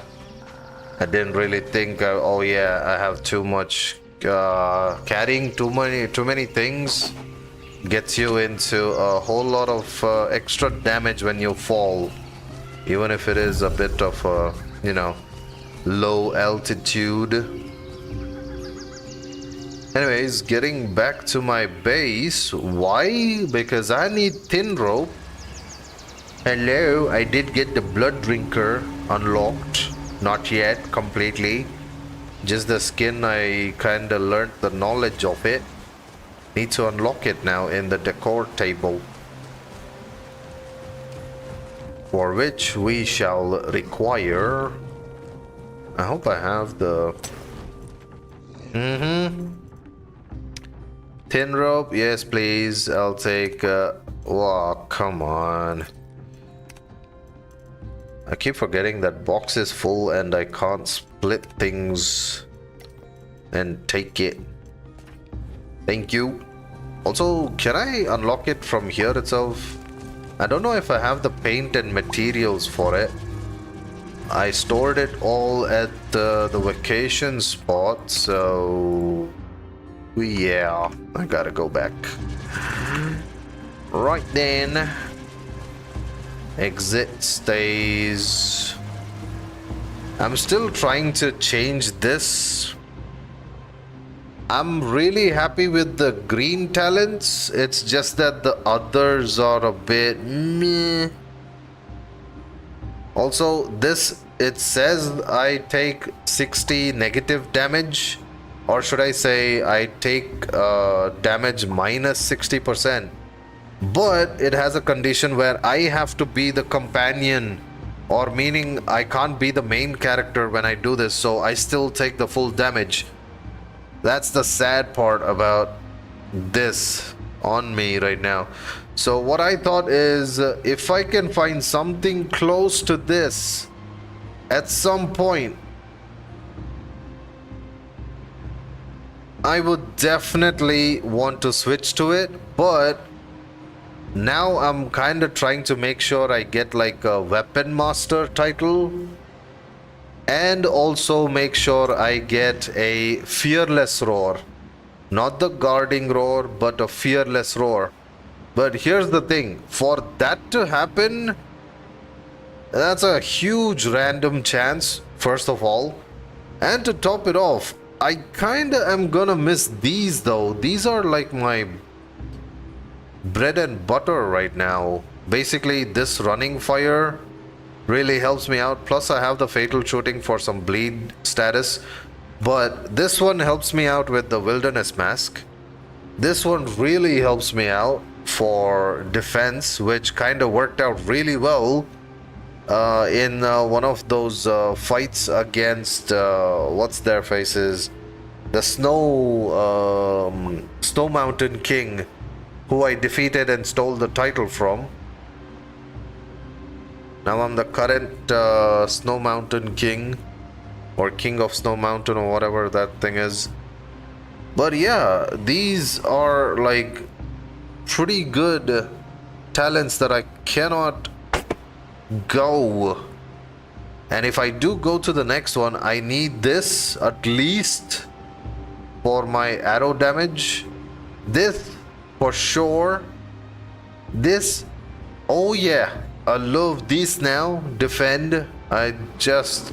I didn't really think, oh yeah, I have too much, carrying too many things gets you into a whole lot of extra damage when you fall, even if it is a bit of a, you know, low altitude. Anyways, getting back to my base. Why? Because I need thin rope. Hello, I did get the blood drinker unlocked. Not yet completely, just the skin. I kinda learned the knowledge of it. Need to unlock it now in the decor table, for which we shall require, I hope I have the thin rope. Yes please, I'll take oh come on, I keep forgetting that box is full and I can't split things and take it. Thank you. Also, can I unlock it from here itself? I don't know if I have the paint and materials for it. I stored it all at the vacation spot, so yeah, I gotta go back. Right then. Exit stays. I'm still trying to change this. I'm really happy with the green talents. It's just that the others are a bit meh. Also, this, it says I take 60 negative damage, or should I say I take damage minus 60%. But it has a condition where I have to be the companion, or meaning I can't be the main character when I do this, so I still take the full damage. That's the sad part about this on me right now. So what I thought is, if I can find something close to this at some point, I would definitely want to switch to it. But now I'm kind of trying to make sure I get like a weapon master title, and also make sure I get a fearless roar. Not the guarding roar, but a fearless roar. But here's the thing, for that to happen, that's a huge random chance, first of all. And to top it off, I kinda am gonna miss these though. These are like my bread and butter right now. Basically, this running fire really helps me out. Plus, I have the fatal shooting for some bleed status. But this one helps me out with the wilderness mask. This one really helps me out for defense, which kind of worked out really well in one of those fights against what's their faces, the Snow Mountain King, who I defeated and stole the title from. Now I'm the current Snow Mountain King, or King of Snow Mountain, or whatever that thing is. But yeah, these are like pretty good talents that I cannot go. And if I do go to the next one, I need this at least for my arrow damage. This for sure. This, oh yeah, I love this now. Defend. I just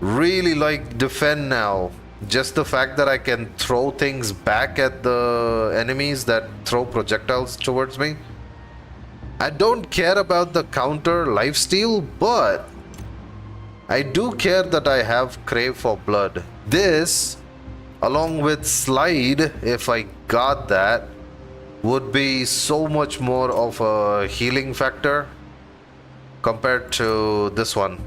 really like defend now. Just the fact that I can throw things back at the enemies that throw projectiles towards me. I don't care about the counter lifesteal, but I do care that I have crave for blood. This, along with slide, if I got that, would be so much more of a healing factor compared to this one.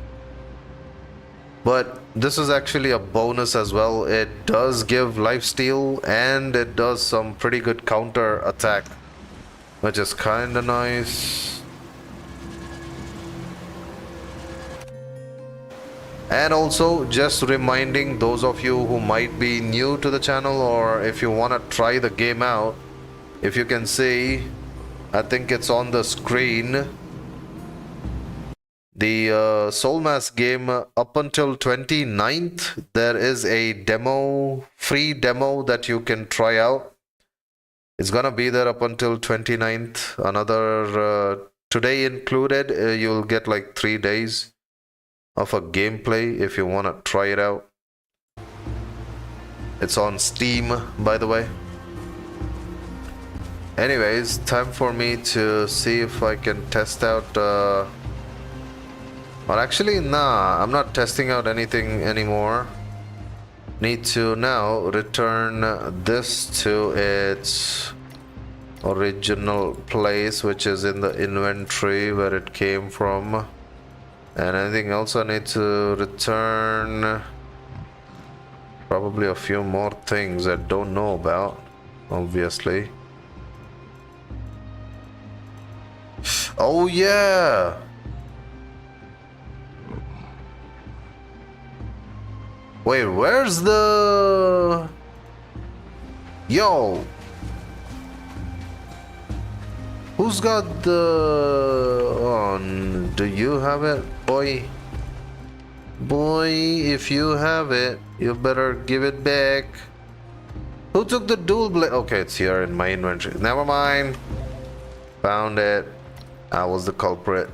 But this is actually a bonus as well. It does give lifesteal and it does some pretty good counter attack, which is kinda nice. And also, just reminding those of you who might be new to the channel, or if you wanna try the game out, if you can see, I think it's on the screen. The Soulmask game up until 29th, there is a demo, free demo that you can try out. It's gonna be there up until 29th. Another today included, you'll get like 3 days of a gameplay if you want to try it out. It's on Steam, by the way. Anyways, time for me to see if I can test out well, actually, nah, I'm not testing out anything anymore. Need to now return this to its original place, which is in the inventory where it came from. And anything else I need to return? Probably a few more things I don't know about, obviously. Oh yeah! Wait, where's the... Yo! Who's got the... on? Do you have it, boy? Boy, if you have it, you better give it back. Who took the dual blade? Okay, it's here in my inventory. Never mind. Found it. I was the culprit.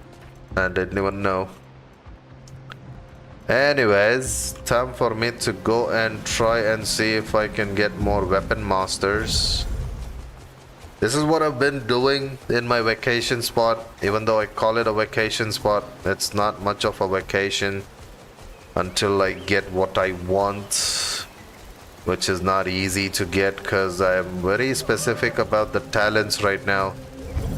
I didn't even know. Anyways, time for me to go and try and see if I can get more weapon masters. This is what I've been doing in my vacation spot. Even though I call it a vacation spot, it's not much of a vacation until I get what I want, which is not easy to get because I am very specific about the talents right now.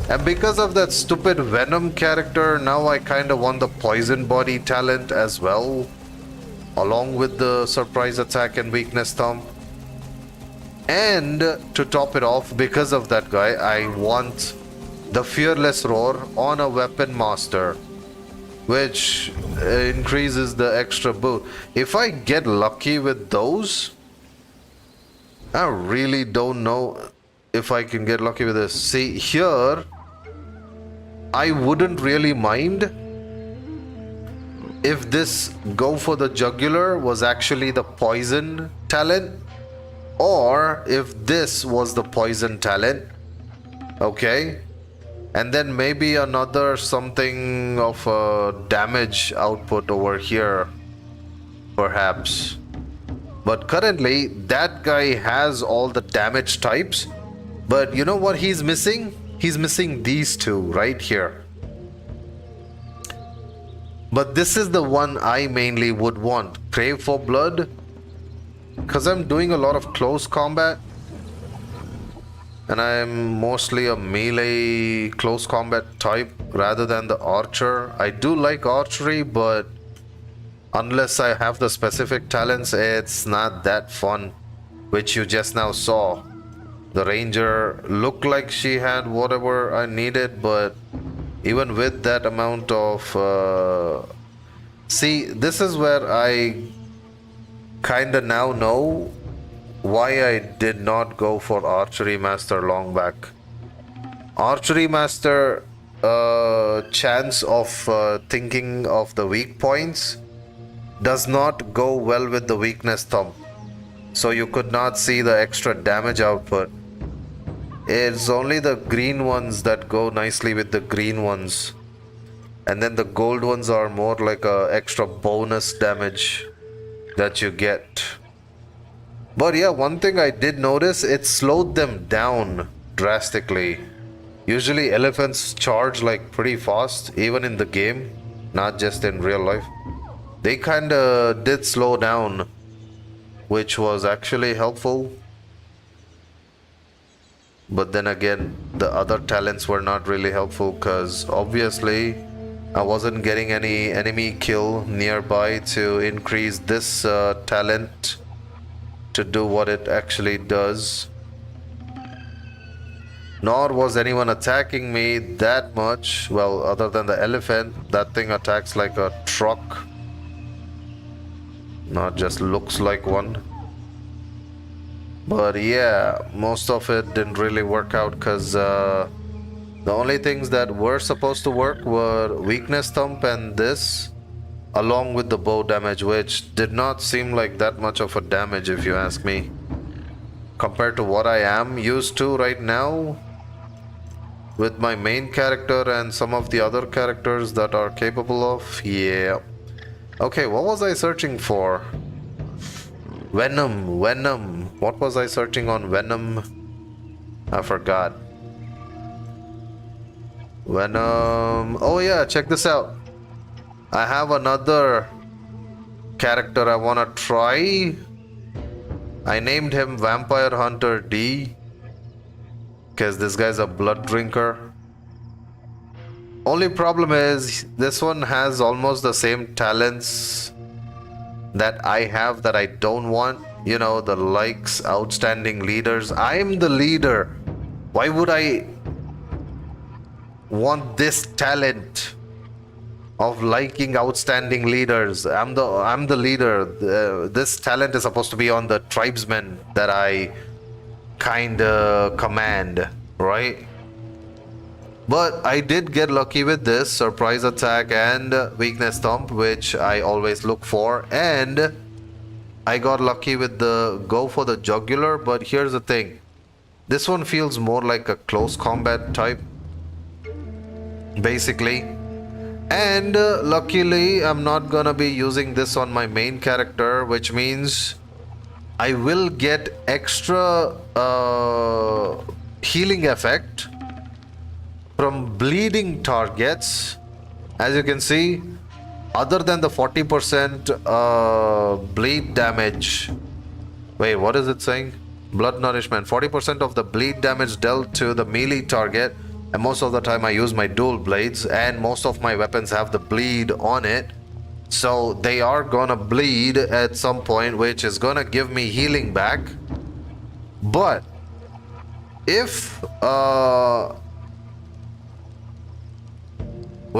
And because of that stupid Venom character, now I kind of want the Poison Body talent as well, along with the Surprise Attack and Weakness Thump. And to top it off, because of that guy, I want the Fearless Roar on a Weapon Master, which increases the extra boost. If I get lucky with those, I really don't know if I can get lucky with this. See, here, I wouldn't really mind if this Go for the Jugular was actually the Poison talent, or if this was the Poison talent, okay? And then maybe another something of a damage output over here, perhaps. But currently, that guy has all the damage types. But you know what he's missing? He's missing these two right here. But this is the one I mainly would want. Crave for Blood. Because I'm doing a lot of close combat. And I'm mostly a melee close combat type rather than the archer. I do like archery, but unless I have the specific talents, it's not that fun, which you just now saw. The ranger looked like she had whatever I needed, but even with that amount of... See, this is where I kinda now know why I did not go for Archery Master long back. Archery Master chance of thinking of the weak points does not go well with the Weakness Thump. So you could not see the extra damage output. It's only the green ones that go nicely with the green ones. And then the gold ones are more like a extra bonus damage that you get. But yeah, one thing I did notice, it slowed them down drastically. Usually elephants charge like pretty fast, even in the game, not just in real life. They kinda did slow down, which was actually helpful. But then again, the other talents were not really helpful because obviously I wasn't getting any enemy kill nearby to increase this talent to do what it actually does. Nor was anyone attacking me that much. Well, other than the elephant, that thing attacks like a truck. Not just looks like one. But yeah, most of it didn't really work out because the only things that were supposed to work were weakness thump and this, along with the bow damage, which did not seem like that much of a damage if you ask me. Compared to what I am used to right now with my main character and some of the other characters that are capable of, yeah. Okay, what was I searching for? Venom. What was I searching on Venom? I forgot. Venom. Oh yeah, check this out. I have another character I wanna try. I named him Vampire Hunter D because this guy's a blood drinker. Only problem is this one has almost the same talents that I have that I don't want. You know, the likes, outstanding leaders. I'm the leader. Why would I want this talent of liking outstanding leaders? I'm the leader. This talent is supposed to be on the tribesmen that I kinda command, right? But I did get lucky with this surprise attack and weakness thump, which I always look for, and I got lucky with the go for the jugular. But here's the thing, this one feels more like a close combat type basically. And luckily I'm not gonna be using this on my main character, which means I will get extra healing effect from bleeding targets. As you can see, other than the 40% bleed damage. Wait, what is it saying? Blood nourishment. 40% of the bleed damage dealt to the melee target. And most of the time I use my dual blades, and most of my weapons have the bleed on it. So they are gonna bleed at some point, which is gonna give me healing back. But if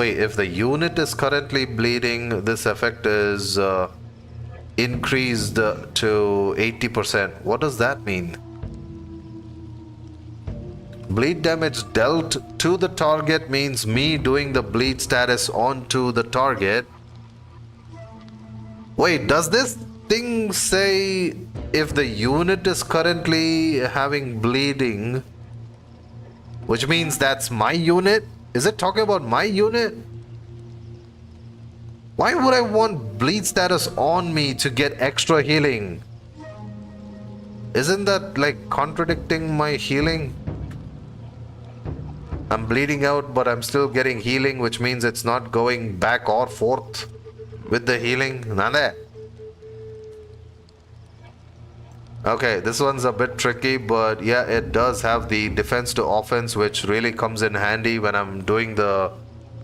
if the unit is currently bleeding, this effect is increased to 80%. What does that mean? Bleed damage dealt to the target means me doing the bleed status onto the target. Wait, does this thing say if the unit is currently having bleeding, which means that's my unit? Is it talking about my unit? Why would I want bleed status on me to get extra healing? Isn't that like contradicting my healing? I'm bleeding out, but I'm still getting healing, which means it's not going back or forth with the healing. Nade. Okay, this one's a bit tricky, but yeah, it does have the defense to offense, which really comes in handy when I'm doing the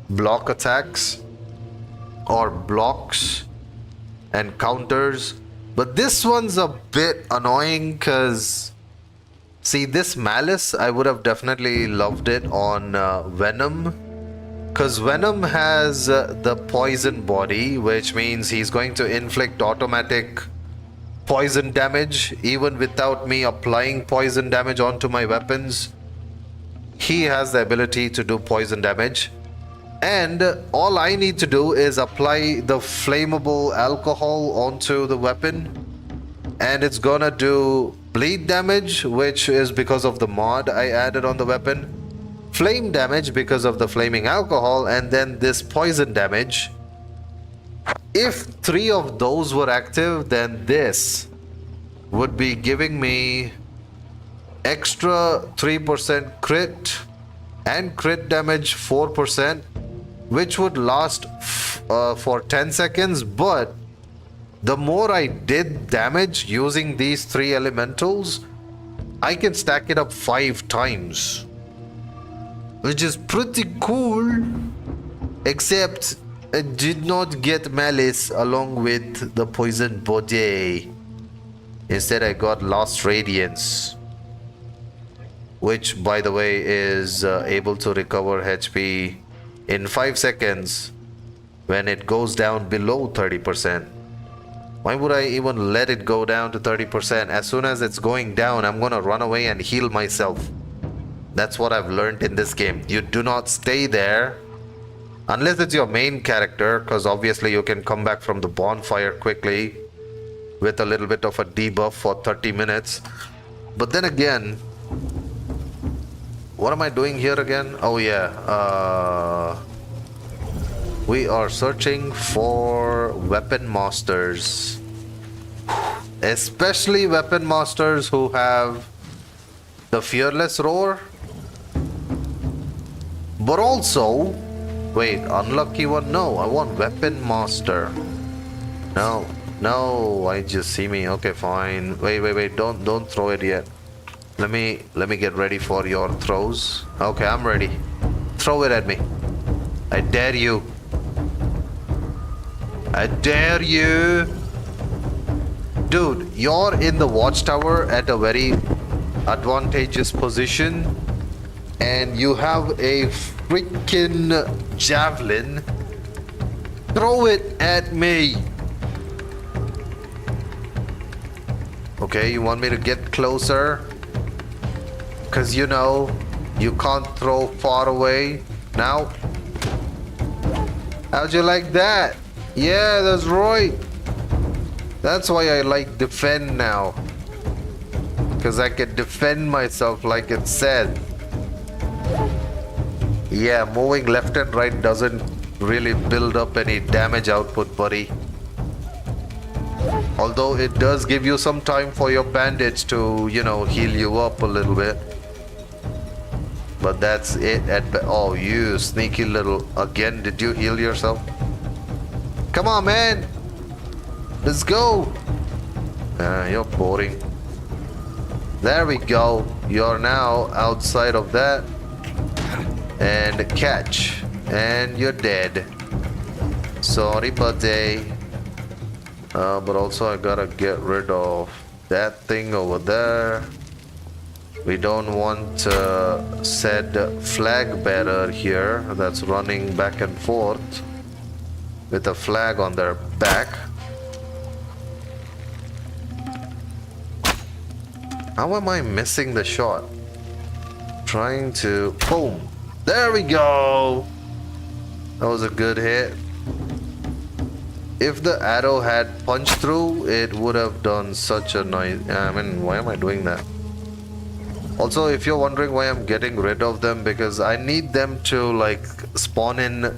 block attacks or blocks and counters. But this one's a bit annoying because see, this Malice, I would have definitely loved it on Venom. Because Venom has the poison body, which means he's going to inflict automatic poison damage even without me applying poison damage onto my weapons. He has the ability to do poison damage. And all I need to do is apply the flammable alcohol onto the weapon. And it's gonna do bleed damage, which is because of the mod I added on the weapon, flame damage because of the flaming alcohol, and then this poison damage. If 3 of those were active, then this would be giving me extra 3% crit and crit damage 4%, which would last for 10 seconds. But the more I did damage using these 3 elementals, I can stack it up 5 times, which is pretty cool. Except I did not get Malice along with the poison body. Instead I got Lost Radiance, which by the way is able to recover HP in 5 seconds when it goes down below 30%. Why would I even let it go down to 30%? As soon as it's going down, I'm gonna run away and heal myself. That's what I've learned in this game. You do not stay there unless it's your main character, because obviously you can come back from the bonfire quickly with a little bit of a debuff for 30 minutes. But then again, what am I doing here again? Oh yeah, we are searching for weapon masters, especially weapon masters who have the fearless roar. But also, wait, unlucky one? No, I want weapon master. No, I just see me. Okay, fine. Wait, don't throw it yet. Let me get ready for your throws. Okay, I'm ready. Throw it at me. I dare you. I dare you. Dude, you're in the watchtower at a very advantageous position, and you have a freaking javelin. Throw it at me. Okay, you want me to get closer? Because you know, you can't throw far away. Now, how'd you like that? Yeah, that's right. That's why I like defend now. Because I can defend myself like it said. Yeah, moving left and right doesn't really build up any damage output, buddy. Although it does give you some time for your bandage to, you know, heal you up a little bit. But that's it. Oh, you sneaky little... Again, did you heal yourself? Come on, man. Let's go. You're boring. There we go. You're now outside of that. And catch. And you're dead. Sorry, buddy. But also I gotta get rid of that thing over there. We don't want said flag bearer here that's running back and forth with a flag on their back. How am I missing the shot? Trying to... Boom! There we go! That was a good hit. If the arrow had punched through, it would have done such a nice... I mean, why am I doing that? Also, if you're wondering why I'm getting rid of them, because I need them to like spawn in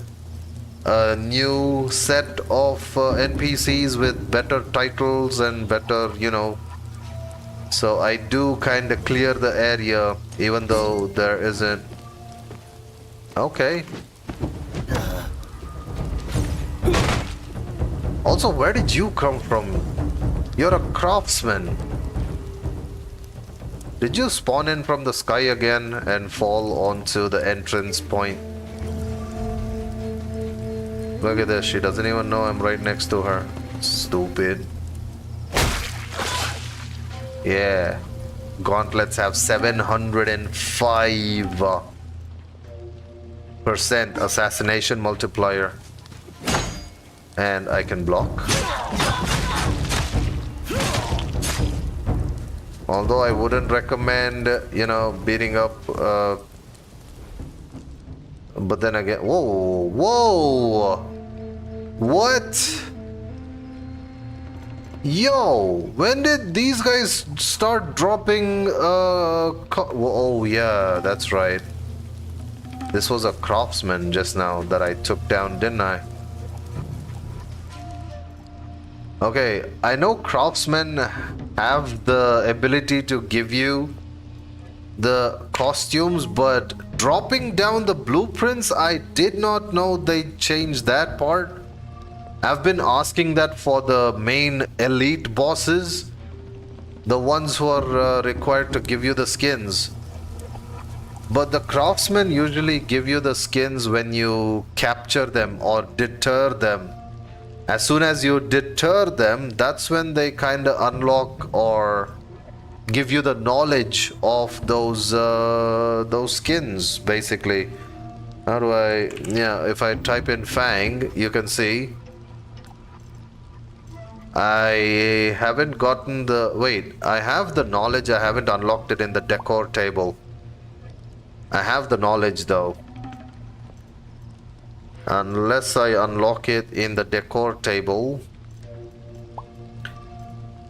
a new set of NPCs with better titles and better, you know. So I do kind of clear the area, even though there isn't... Okay. Also, where did you come from? You're a craftsman. Did you spawn in from the sky again and fall onto the entrance point? Look at this, she doesn't even know I'm right next to her. Stupid. Yeah. Gauntlets have 705% assassination multiplier. And I can block. Although I wouldn't recommend, you know, beating up, but then again, whoa, what? Yo, when did these guys start dropping, oh yeah, that's right. This was a craftsman just now that I took down, didn't I? Okay, I know craftsmen have the ability to give you the costumes, but dropping down the blueprints, I did not know they changed that part. I've been asking that for the main elite bosses, the ones who are required to give you the skins. But the craftsmen usually give you the skins when you capture them or deter them. As soon as you deter them, that's when they kind of unlock or give you the knowledge of those skins, basically. How do I... Yeah, if I type in Fang, you can see I haven't gotten the... Wait, I have the knowledge, I haven't unlocked it in the decor table. I have the knowledge though. Unless I unlock it in the decor table.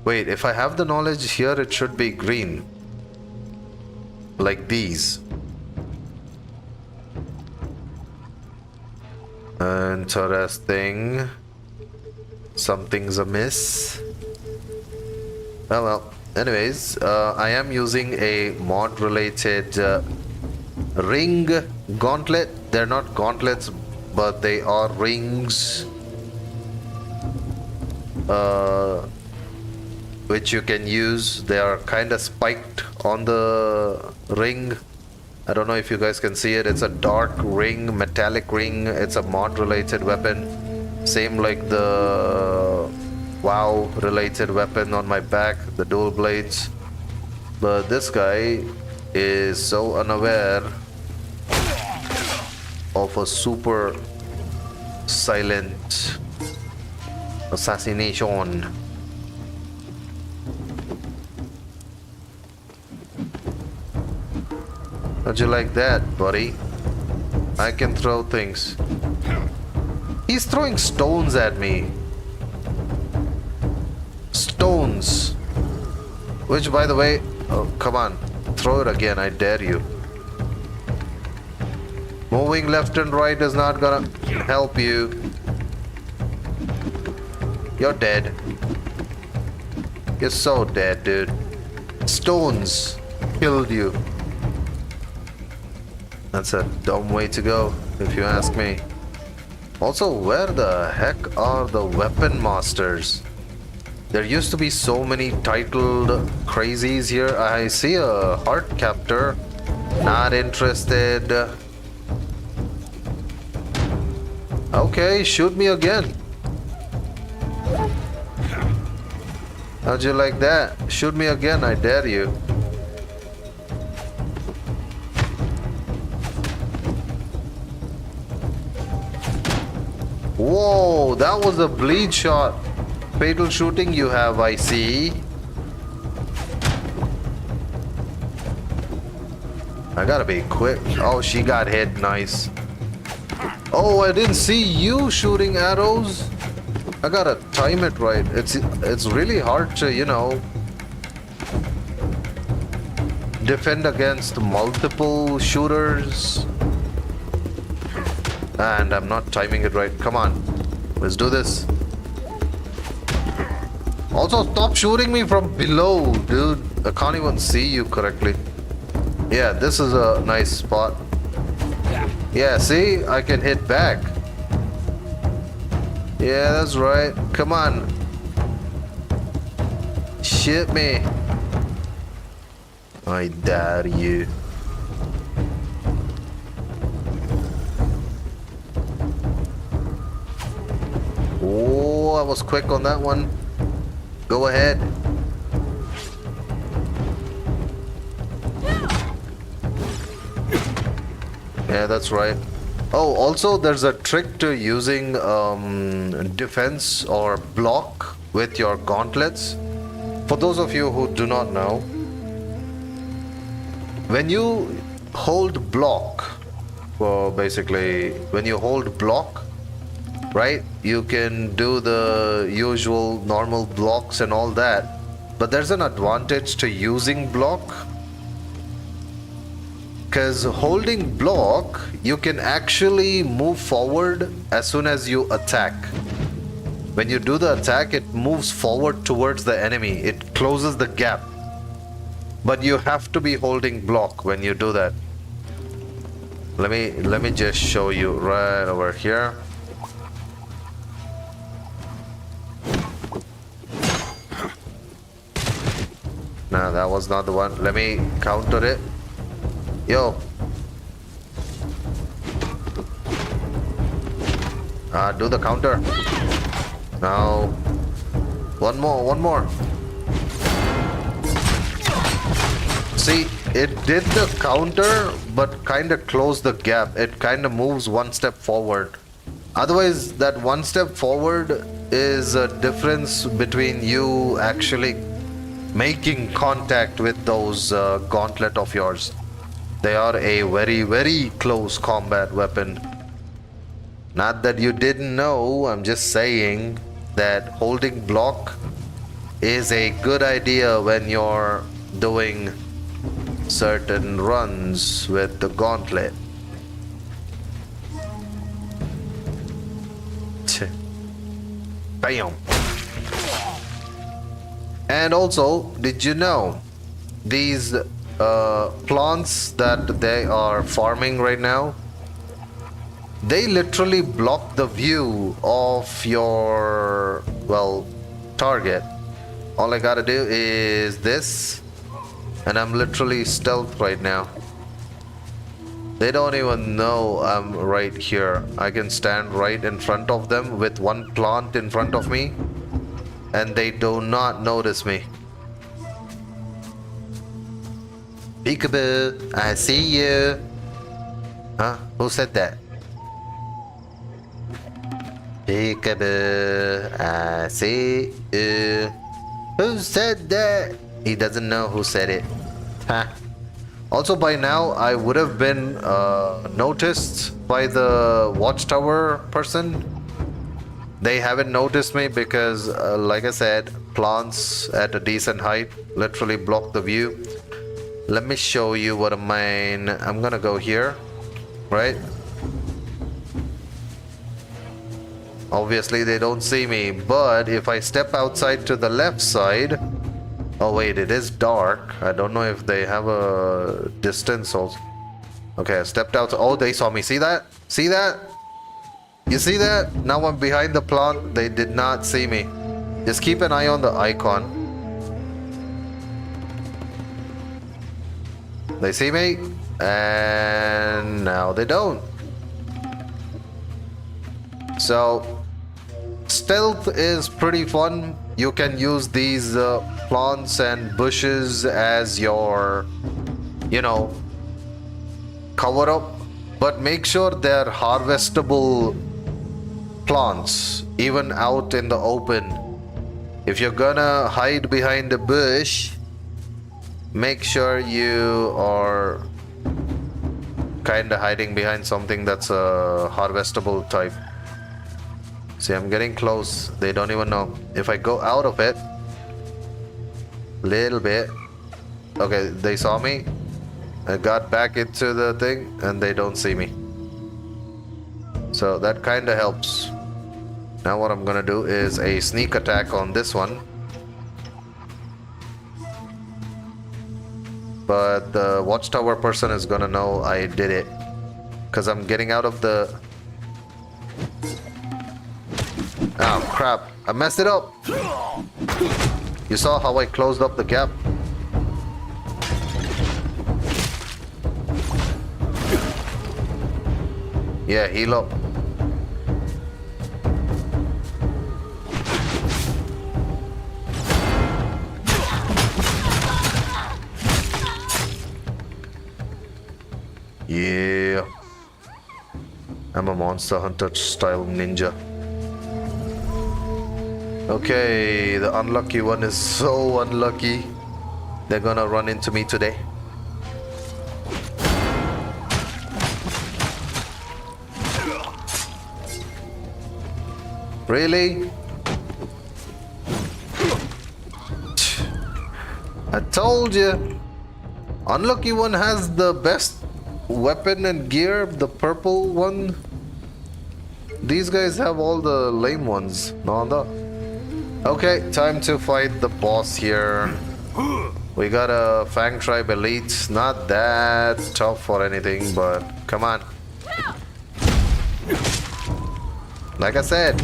Wait, if I have the knowledge here, it should be green. Like these. Interesting. Something's amiss. Well. Anyways, I am using a mod related ring gauntlet. They're not gauntlets, but they are rings. Which you can use. They are kind of spiked on the ring. I don't know if you guys can see it. It's a dark ring, metallic ring. It's a mod related weapon. Same like the WoW related weapon on my back, the dual blades. But this guy is so unaware of a super silent assassination. How'd you like that, buddy? I can throw things. He's throwing stones at me. Stones. Which, by the way, oh, come on. Throw it again, I dare you. Moving left and right is not gonna help you. You're dead. You're so dead, dude. Stones killed you. That's a dumb way to go, if you ask me. Also, where the heck are the weapon masters? There used to be so many titled crazies here. I see a heart captor. Not interested. Okay, shoot me again. How'd you like that? Shoot me again, I dare you. Whoa, that was a bleed shot. Fatal shooting you have, I see. I gotta be quick. Oh, she got hit. Nice. Oh, I didn't see you shooting arrows. I gotta time it right. It's really hard to, you know, defend against multiple shooters. And I'm not timing it right. Come on. Let's do this. Also, stop shooting me from below, dude. I can't even see you correctly. Yeah, this is a nice spot. Yeah, see? I can hit back. Yeah, that's right. Come on. Shoot me. I dare you. Oh, I was quick on that one. Go ahead. Yeah, that's right. Oh, also there's a trick to using defense or block with your gauntlets. For those of you who do not know, when you hold block, well, basically when you hold block, right, you can do the usual normal blocks and all that, but there's an advantage to using block, because holding block you can actually move forward as soon as you attack. When you do the attack, it moves forward towards the enemy, it closes the gap, but you have to be holding block when you do that. Let me just show you right over here. Nah, that was not the one. Let me counter it. Yo. Do the counter. Now. One more. See, it did the counter, but kind of closed the gap. It kind of moves one step forward. Otherwise, that one step forward is a difference between you actually making contact with those gauntlet of yours. They are a very, very close combat weapon. Not that you didn't know, I'm just saying that holding block is a good idea when you're doing certain runs with the gauntlet. Bam. And also, did you know these plants that they are farming right now, they literally block the view of your, well, target. All I gotta do is this, and I'm literally stealth right now. They don't even know I'm right here. I can stand right in front of them with one plant in front of me, and they do not notice me. Peekaboo, I see you. Huh? Who said that? Peekaboo, I see you. Who said that? He doesn't know who said it. Huh? Also, by now, I would have been noticed by the watchtower person. They haven't noticed me because, like I said, plants at a decent height literally block the view. Let me show you what I mean. I'm gonna go here, right? Obviously, they don't see me, but if I step outside to the left side... Oh wait, it is dark. I don't know if they have a distance also. Okay, I stepped out. Oh, they saw me. See that? See that? You see that? Now I'm behind the plant. They did not see me. Just keep an eye on the icon. They see me, and now they don't. So, stealth is pretty fun. You can use these plants and bushes as your, you know, cover up, but make sure they're harvestable plants, even out in the open. If you're gonna hide behind a bush, make sure you are kinda hiding behind something that's a harvestable type. See, I'm getting close. They don't even know. If I go out of it, little bit. Okay, they saw me. I got back into the thing and they don't see me. So that kinda helps. Now what I'm gonna do is a sneak attack on this one. But the watchtower person is gonna know I did it, because I'm getting out of the... Oh crap, I messed it up. You saw how I closed up the gap? Yeah, heal up. Yeah. I'm a monster hunter style ninja. Okay, the unlucky one is so unlucky. They're gonna run into me today. Really? I told you. Unlucky one has the best weapon and gear, the purple one. These guys have all the lame ones. No. Okay, time to fight the boss here. We got a Fang Tribe Elite. Not that tough or anything, but come on. Like I said,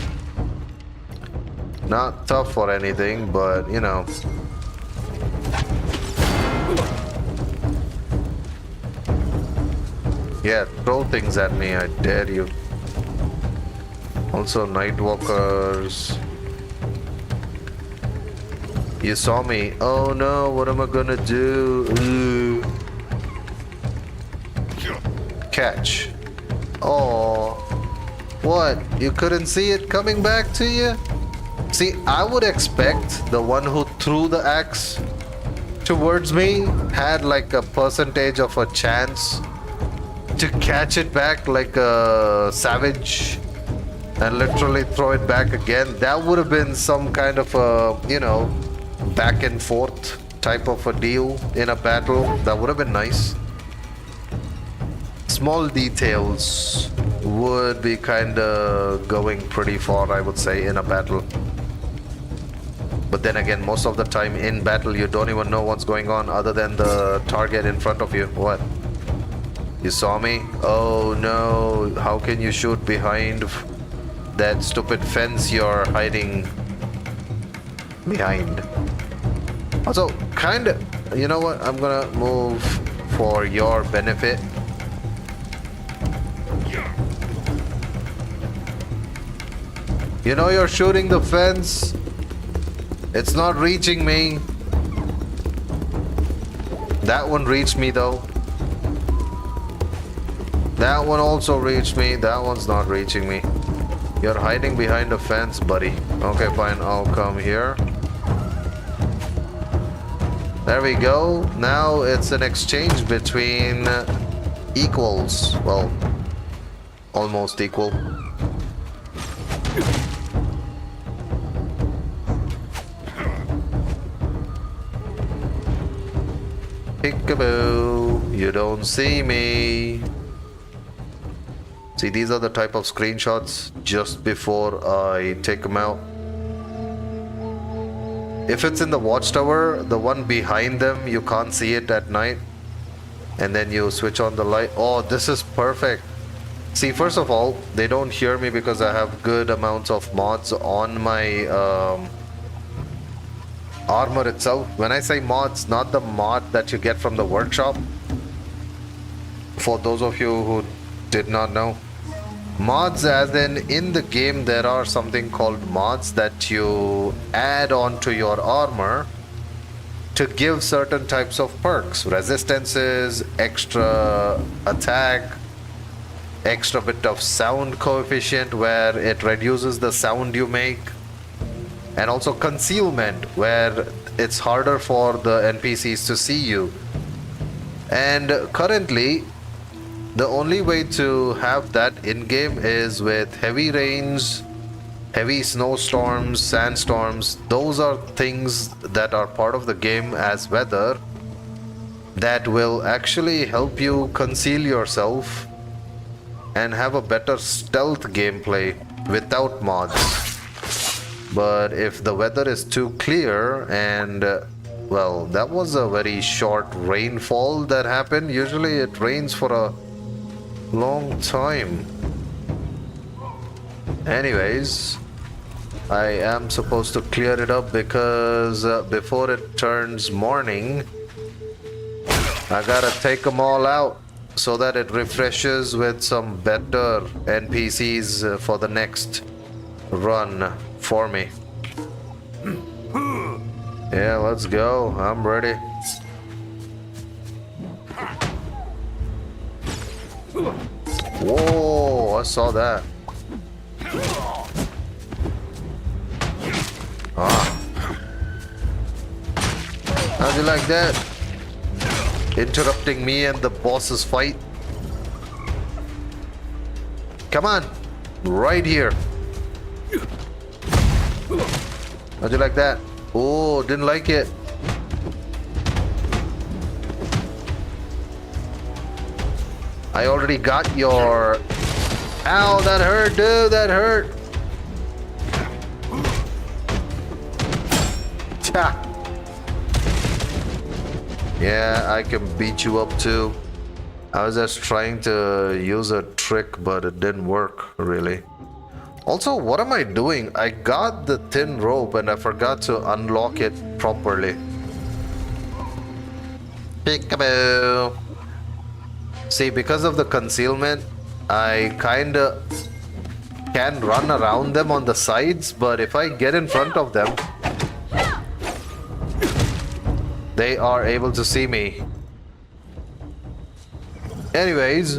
not tough or anything, but you know. Yeah, throw things at me, I dare you. Also, Nightwalkers. You saw me. Oh no, what am I gonna do? Ooh. Catch. Oh. What? You couldn't see it coming back to you? See, I would expect the one who threw the axe towards me had like a percentage of a chance to catch it back like a savage and literally throw it back again. That would have been some kind of a, you know, back and forth type of a deal in a battle. That would have been nice. Small details would be kind of going pretty far, I would say, in a battle. But then again, most of the time in battle, you don't even know what's going on other than the target in front of you. What? You saw me? Oh no, how can you shoot behind that stupid fence you're hiding behind? Also, kinda, you know what? I'm gonna move for your benefit. You know you're shooting the fence. It's not reaching me. That one reached me though. That one also reached me. That one's not reaching me. You're hiding behind a fence, buddy. Okay, fine. I'll come here. There we go. Now it's an exchange between equals. Well, almost equal. Peekaboo, you don't see me. See, these are the type of screenshots just before I take them out. If it's in the watchtower, the one behind them, you can't see it at night. And then you switch on the light. Oh, this is perfect. See, first of all, they don't hear me because I have good amounts of mods on my armor itself. When I say mods, not the mod that you get from the workshop. For those of you who did not know, mods as in the game there are something called mods that you add on to your armor to give certain types of perks, resistances, extra attack, extra bit of sound coefficient where it reduces the sound you make, and also concealment where it's harder for the NPCs to see you. And currently the only way to have that in-game is with heavy rains, heavy snowstorms, sandstorms. Those are things that are part of the game as weather that will actually help you conceal yourself and have a better stealth gameplay without mods. But if the weather is too clear and well, that was a very short rainfall that happened. Usually it rains for a long time. Anyways, I am supposed to clear it up because before it turns morning, I gotta take them all out so that it refreshes with some better NPCs for the next run for me. Yeah, let's go. I'm ready. Whoa, I saw that. Ah. How'd you like that? Interrupting me and the boss's fight. Come on. Right here. How'd you like that? Oh, didn't like it. I already got your... Ow, that hurt, dude, that hurt. Ha. Yeah, I can beat you up too. I was just trying to use a trick, but it didn't work, really. Also, what am I doing? I got the thin rope and I forgot to unlock it properly. Peekaboo. See, because of the concealment, I kinda can run around them on the sides, but if I get in front of them, they are able to see me. Anyways,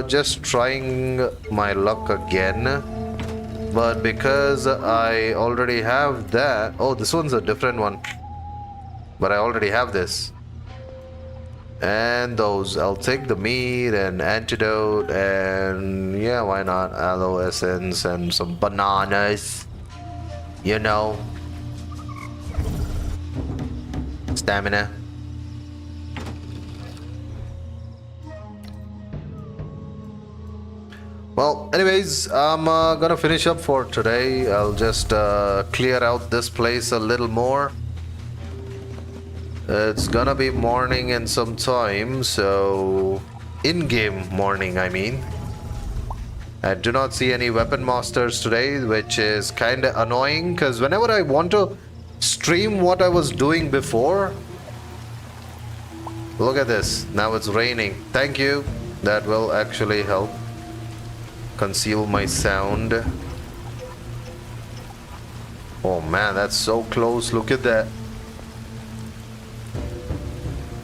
just trying my luck again. but because I already have that... Oh, this one's a different one. But I already have this. And those. I'll take the meat and antidote and... Yeah, why not? Aloe essence and some bananas. You know. Stamina. Well, anyways, I'm gonna finish up for today. I'll just clear out this place a little more. It's gonna be morning in some time, so... In-game morning, I mean. I do not see any weapon masters today, which is kinda annoying, because whenever I want to stream what I was doing before... Look at this, now it's raining. Thank you, that will actually help conceal my sound. Oh man, that's so close. Look at that.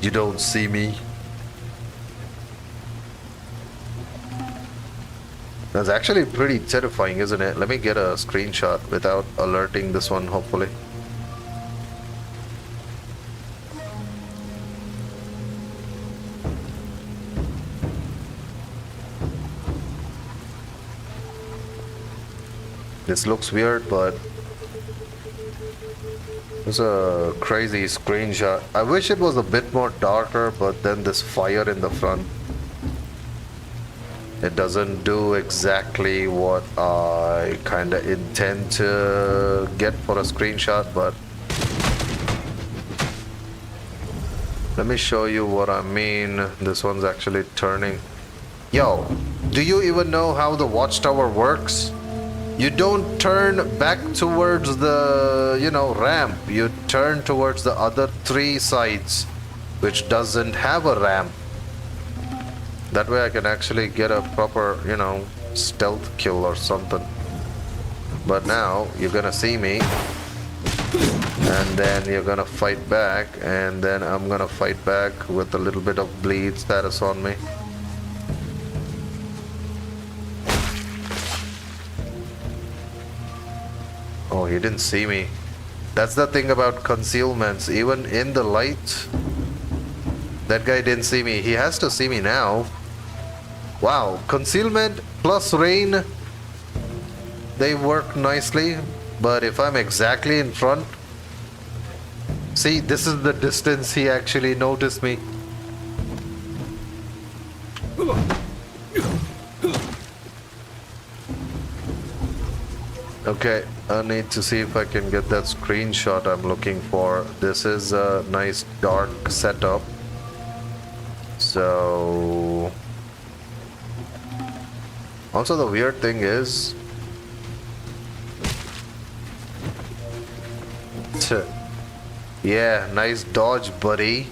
You don't see me. That's actually pretty terrifying, isn't it? Let me get a screenshot without alerting this one, hopefully. This looks weird, but it's a crazy screenshot. I wish it was a bit more darker, but then this fire in the front, it doesn't do exactly what I kind of intend to get for a screenshot, but let me show you what I mean. This one's actually turning. Yo, do you even know how the watchtower works? You don't turn back towards the, you know, ramp. You turn towards the other 3 sides, which doesn't have a ramp. That way I can actually get a proper, you know, stealth kill or something. But now you're gonna see me, and then you're gonna fight back, and then I'm gonna fight back with a little bit of bleed status on me. Oh, he didn't see me. That's the thing about concealments. Even in the light, that guy didn't see me. He has to see me now. Wow, concealment plus rain, they work nicely. But if I'm exactly in front, see, this is the distance he actually noticed me. Okay, I need to see if I can get that screenshot I'm looking for. This is a nice dark setup. So... Also, the weird thing is... Yeah, nice dodge, buddy.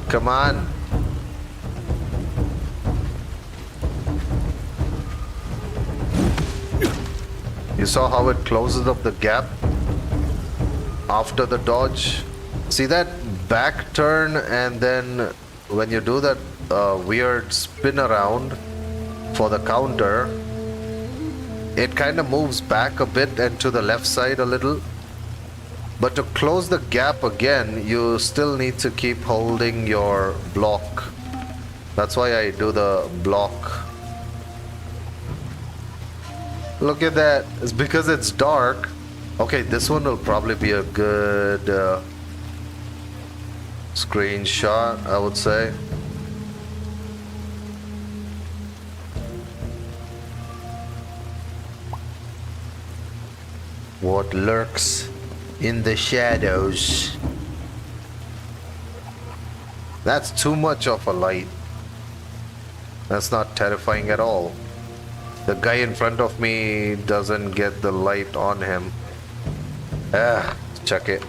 Come on. You saw how it closes up the gap after the dodge? See that back turn, and then when you do that weird spin around for the counter, it kind of moves back a bit and to the left side a little. But to close the gap again, you still need to keep holding your block. That's why I do the block. Look at that. It's because it's dark. Okay, this one will probably be a good screenshot, I would say. What lurks in the shadows? That's too much of a light. That's not terrifying at all. The guy in front of me doesn't get the light on him. Ah, check it.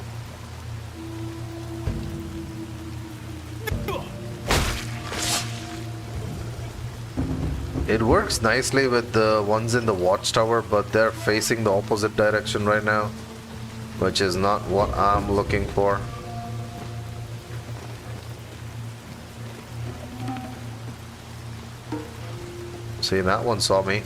It works nicely with the ones in the watchtower, but they're facing the opposite direction right now, which is not what I'm looking for. See, that one saw me.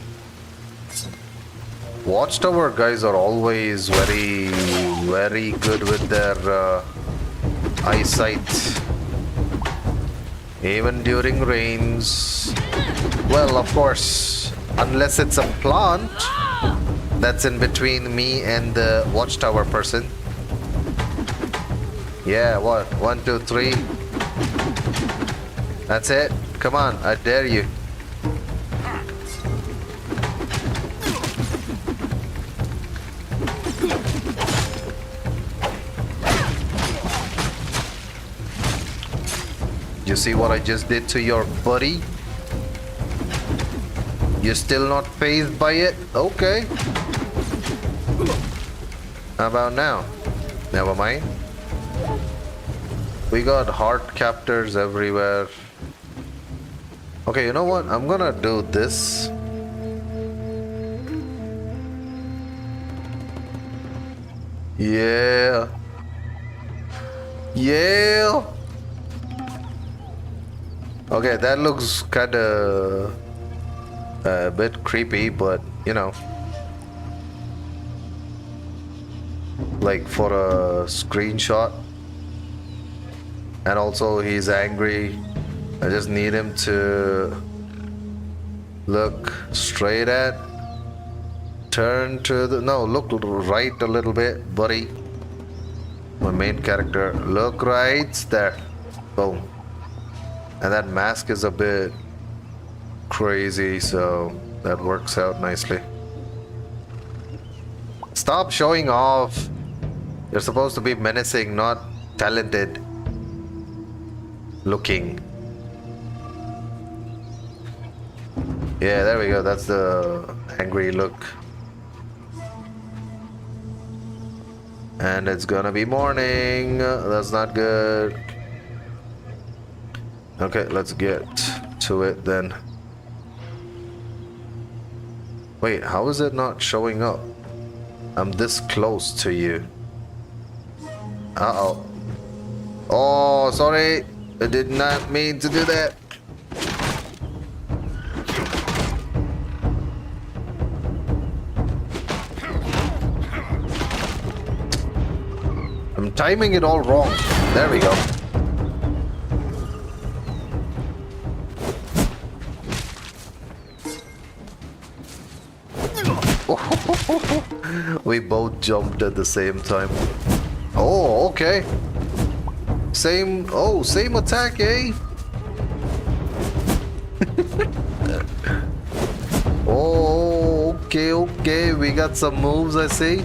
Watchtower guys are always very good with their eyesight. Even during rains. Well, of course, unless it's a plant that's in between me and the watchtower person. Yeah, what? 1, 2, 3. That's it. Come on, I dare you. You see what I just did to your buddy? You're still not fazed by it? Okay. How about now? Never mind. We got heart captors everywhere. Okay, you know what? I'm gonna do this. Yeah. Yeah. Okay, that looks kinda a bit creepy, but you know, like for a screenshot. And also he's angry. I just need him to look straight at, turn to the, no, look right a little bit, buddy. My main character, look right there. Boom. And that mask is a bit crazy, so that works out nicely. Stop showing off. You're supposed to be menacing, not talented looking. Yeah, there we go. That's the angry look. And it's gonna be morning. That's not good. Okay, let's get to it then. Wait, how is it not showing up? I'm this close to you. Uh-oh. Oh, sorry. I did not mean to do that. I'm timing it all wrong. There we go. We both jumped at the same time. Oh, okay. Same attack, eh? Oh, okay. We got some moves, I see.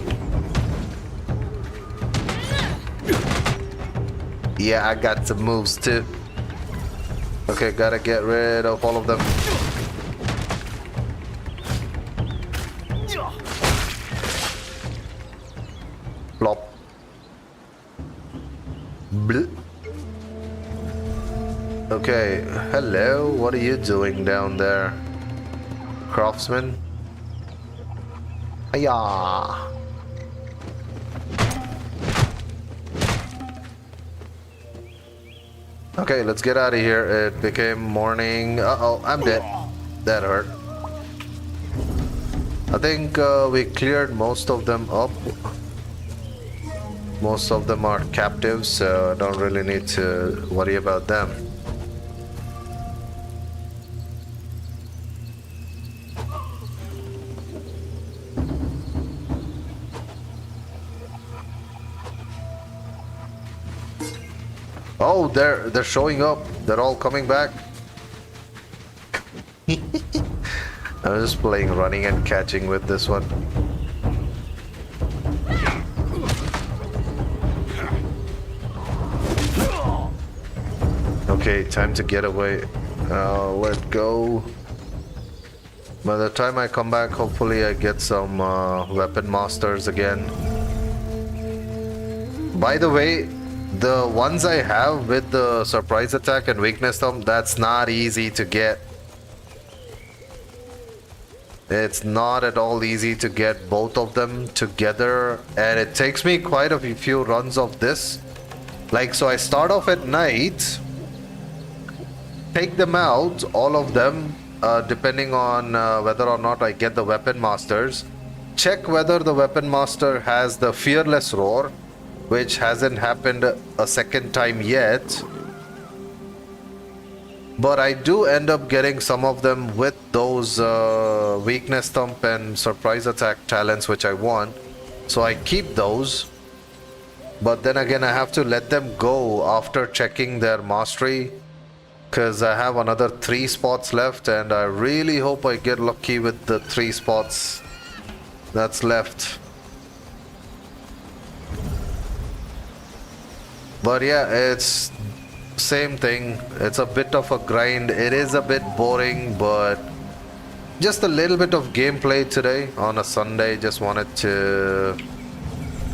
Yeah, I got some moves too. Okay, gotta get rid of all of them. Plop. Bleh. Okay, hello, what are you doing down there? Craftsman? Ayah. Okay, let's get out of here. It became morning. Uh-oh, I'm dead. That hurt. I think we cleared most of them up. Most of them are captives, so I don't really need to worry about them. Oh, they're showing up. They're all coming back. I'm just playing running and catching with this one. Okay, time to get away. Let go. By the time I come back, hopefully I get some weapon masters again. By the way, the ones I have with the surprise attack and weakness thumb, that's not easy to get. It's not at all easy to get both of them together, and it takes me quite a few runs of this. Like, so I start off at night, take them out, all of them, depending on whether or not I get the weapon masters. check whether the weapon master has the fearless roar, which hasn't happened a second time yet. But I do end up getting some of them with those weakness thump and surprise attack talents which I want. So I keep those. But then again, I have to let them go after checking their mastery, because I have another 3 spots left, and I really hope I get lucky with the 3 spots that's left. But yeah, it's same thing. It's a bit of a grind. It is a bit boring, but just a little bit of gameplay today on a Sunday. Just wanted to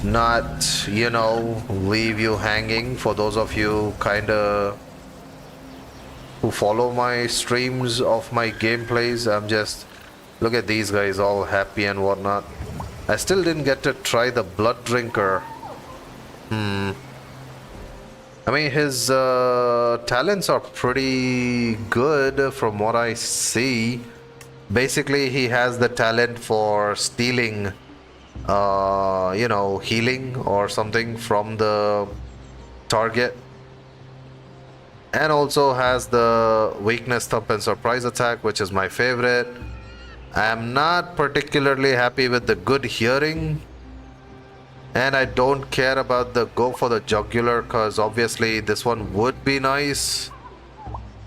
not, you know, leave you hanging. For those of you kinda who follow my streams of my gameplays, I'm just, look at these guys all happy and whatnot. I still didn't get to try the blood drinker. I mean, his talents are pretty good from what I see. Basically, he has the talent for stealing, you know, healing or something from the target. And also has the weakness thump and surprise attack, which is my favorite. I am not particularly happy with the good hearing. And I don't care about the go for the jugular, because obviously this one would be nice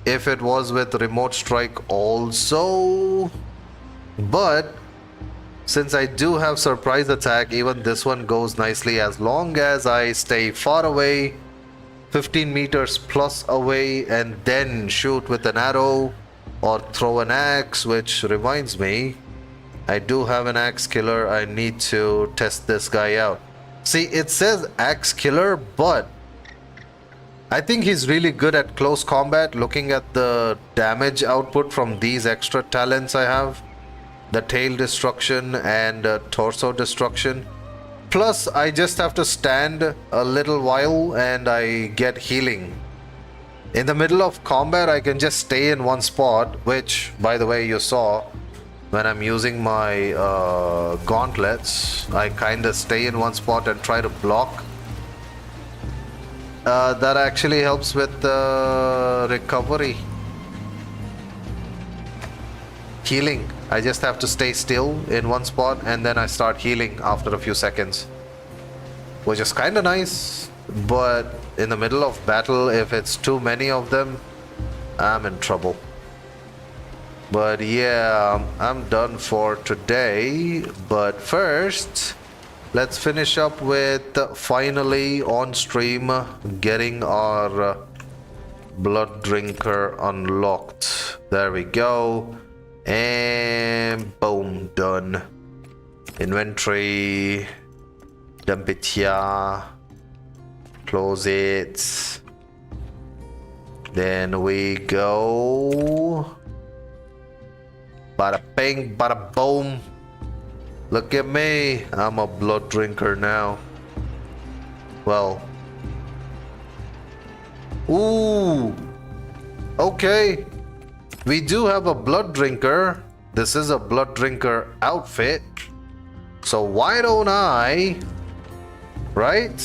if it was with remote strike also. But since I do have surprise attack, even this one goes nicely as long as I stay far away, 15 meters plus away, and then shoot with an arrow or throw an axe. Which reminds me, I do have an axe killer. I need to test this guy out. See, it says axe killer, but I think he's really good at close combat. Looking at the damage output from these extra talents I have, the tail destruction and torso destruction. Plus, I just have to stand a little while and I get healing. In the middle of combat, I can just stay in one spot, which, by the way, you saw when I'm using my gauntlets. I kind of stay in one spot and try to block. That actually helps with recovery. Healing. I just have to stay still in one spot and then I start healing after a few seconds, which is kind of nice. But in the middle of battle, if it's too many of them, I'm in trouble. But yeah, I'm done for today. But first, let's finish up with finally on stream getting our blood drinker unlocked. There we go. And boom, done. Inventory. Dump it here. Close it. Then we go. Bada bing, bada boom. Look at me. I'm a blood drinker now. Well. Ooh. Okay. We do have a blood drinker. This is a blood drinker outfit. So why don't I, right?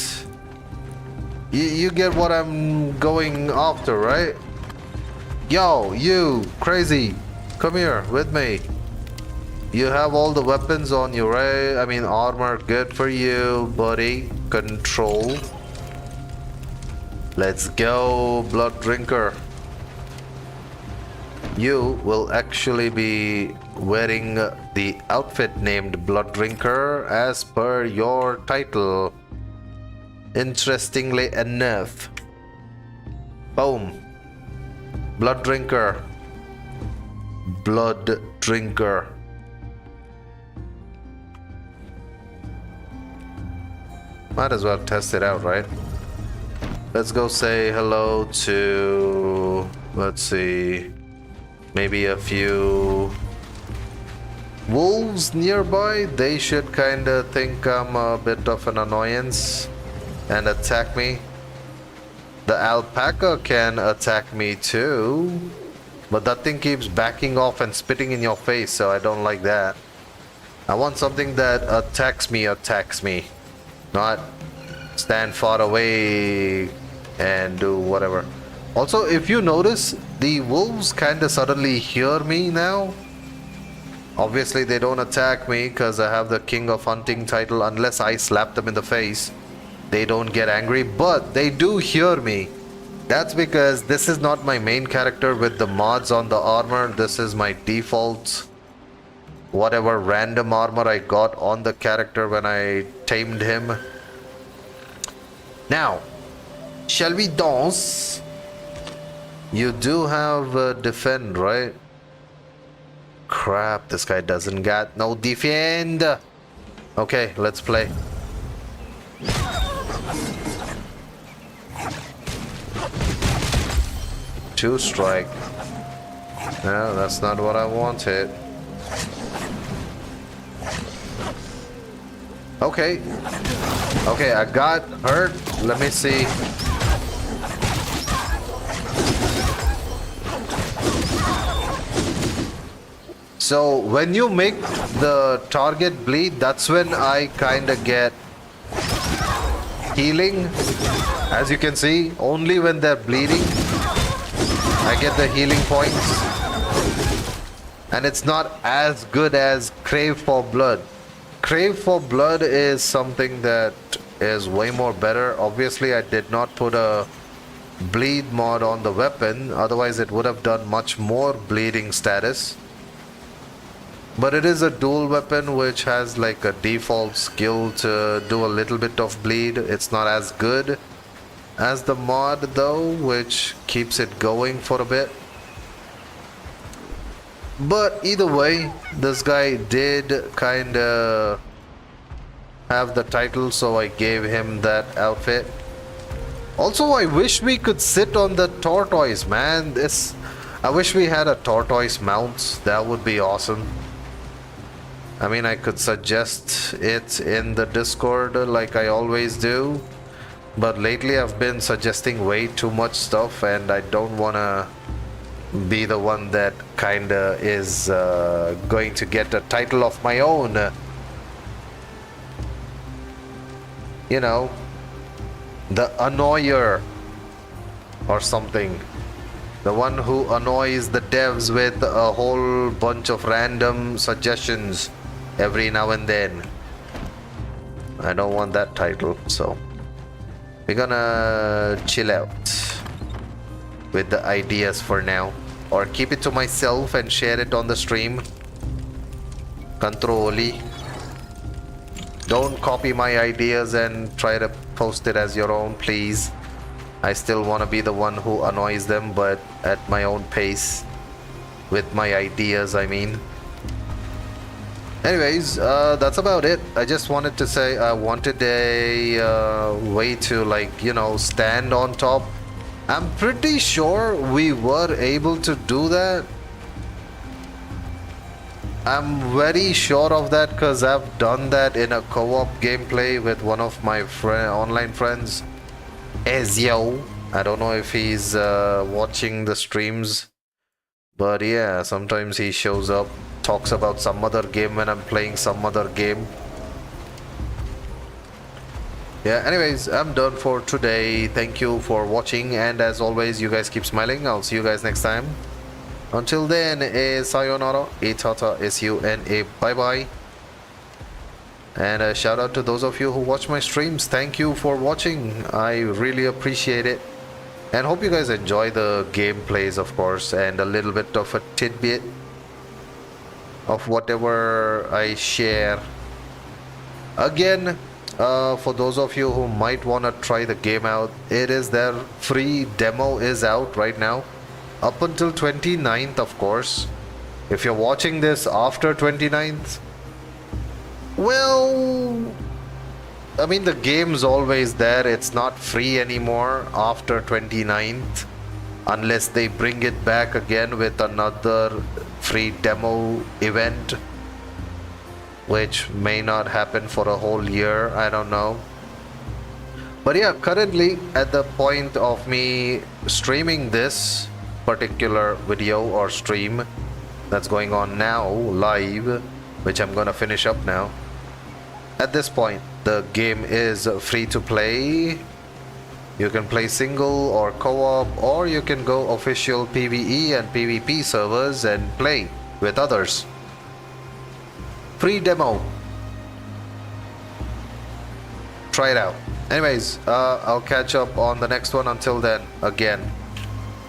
You get what I'm going after, right? Yo, you crazy. Come here with me. You have all the weapons on you, right? I mean, armor, good for you, buddy. Control. Let's go, blood drinker. You will actually be wearing the outfit named Blood Drinker as per your title. Interestingly enough. Boom. Blood Drinker. Blood Drinker. Might as well test it out, right? Let's go say hello to, let's see, maybe a few wolves nearby. They should kinda think I'm a bit of an annoyance and attack me. The alpaca can attack me too, but that thing keeps backing off and spitting in your face, so I don't like that. I want something that attacks me, not stand far away and do whatever. Also, if you notice, the wolves kind of suddenly hear me now. Obviously, they don't attack me because I have the King of Hunting title. Unless I slap them in the face, they don't get angry, but they do hear me. That's because this is not my main character with the mods on the armor. This is my default, whatever random armor I got on the character when I tamed him. Now, shall we dance? You do have defend, right? Crap, this guy doesn't got no defend. Okay, let's play. Two strike. No, that's not what I wanted. Okay. Okay, I got hurt. Let me see. So when you make the target bleed, that's when I kinda get healing. As you can see, only when they're bleeding I get the healing points. And it's not as good as Crave for Blood. Crave for Blood is something that is way more better. Obviously, I did not put a bleed mod on the weapon, otherwise it would have done much more bleeding status. But it is a dual weapon which has like a default skill to do a little bit of bleed. It's not as good as the mod though, which keeps it going for a bit. But either way, this guy did kinda have the title, so I gave him that outfit. Also, I wish we could sit on the tortoise, man. I wish we had a tortoise mount. That would be awesome. I mean, I could suggest it in the Discord like I always do. But lately I've been suggesting way too much stuff, and I don't wanna be the one that kinda is going to get a title of my own. You know, the annoyer or something. The one who annoys the devs with a whole bunch of random suggestions every now and then. I don't want that title, so we're gonna chill out with the ideas for now, or keep it to myself and share it on the stream. Controlly. Don't copy my ideas and try to post it as your own, please. I still want to be the one who annoys them, but at my own pace. With my ideas, I mean. Anyways, that's about it. I just wanted to say I wanted a way to, like, you know, stand on top. I'm pretty sure we were able to do that. I'm very sure of that because I've done that in a co-op gameplay with one of my online friends, Ezio. I don't know if he's watching the streams, but yeah, sometimes he shows up, talks about some other game when I'm playing some other game. Yeah, anyways, I'm done for today. Thank you for watching, and as always, you guys keep smiling. I'll see you guys next time. Until then, sayonara, tata, suna, bye bye. And a shout out to those of you who watch my streams. Thank you for watching. I really appreciate it. And hope you guys enjoy the gameplays, of course, and a little bit of a tidbit of whatever I share. Again, for those of you who might want to try the game out, it is their free demo is out right now. Up until 29th, of course. If you're watching this after 29th, well, I mean, the game's always there. It's not free anymore after 29th, unless they bring it back again with another free demo event, which may not happen for a whole year. I don't know. But yeah, currently at the point of me streaming this particular video or stream that's going on now live, which I'm gonna finish up now. At this point, the game is free to play. You can play single or co-op, or you can go official PvE and PvP servers and play with others. Free demo. Try it out. Anyways, I'll catch up on the next one. Until then, again,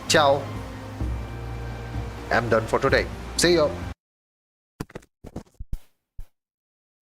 ciao. I'm done for today. See ya.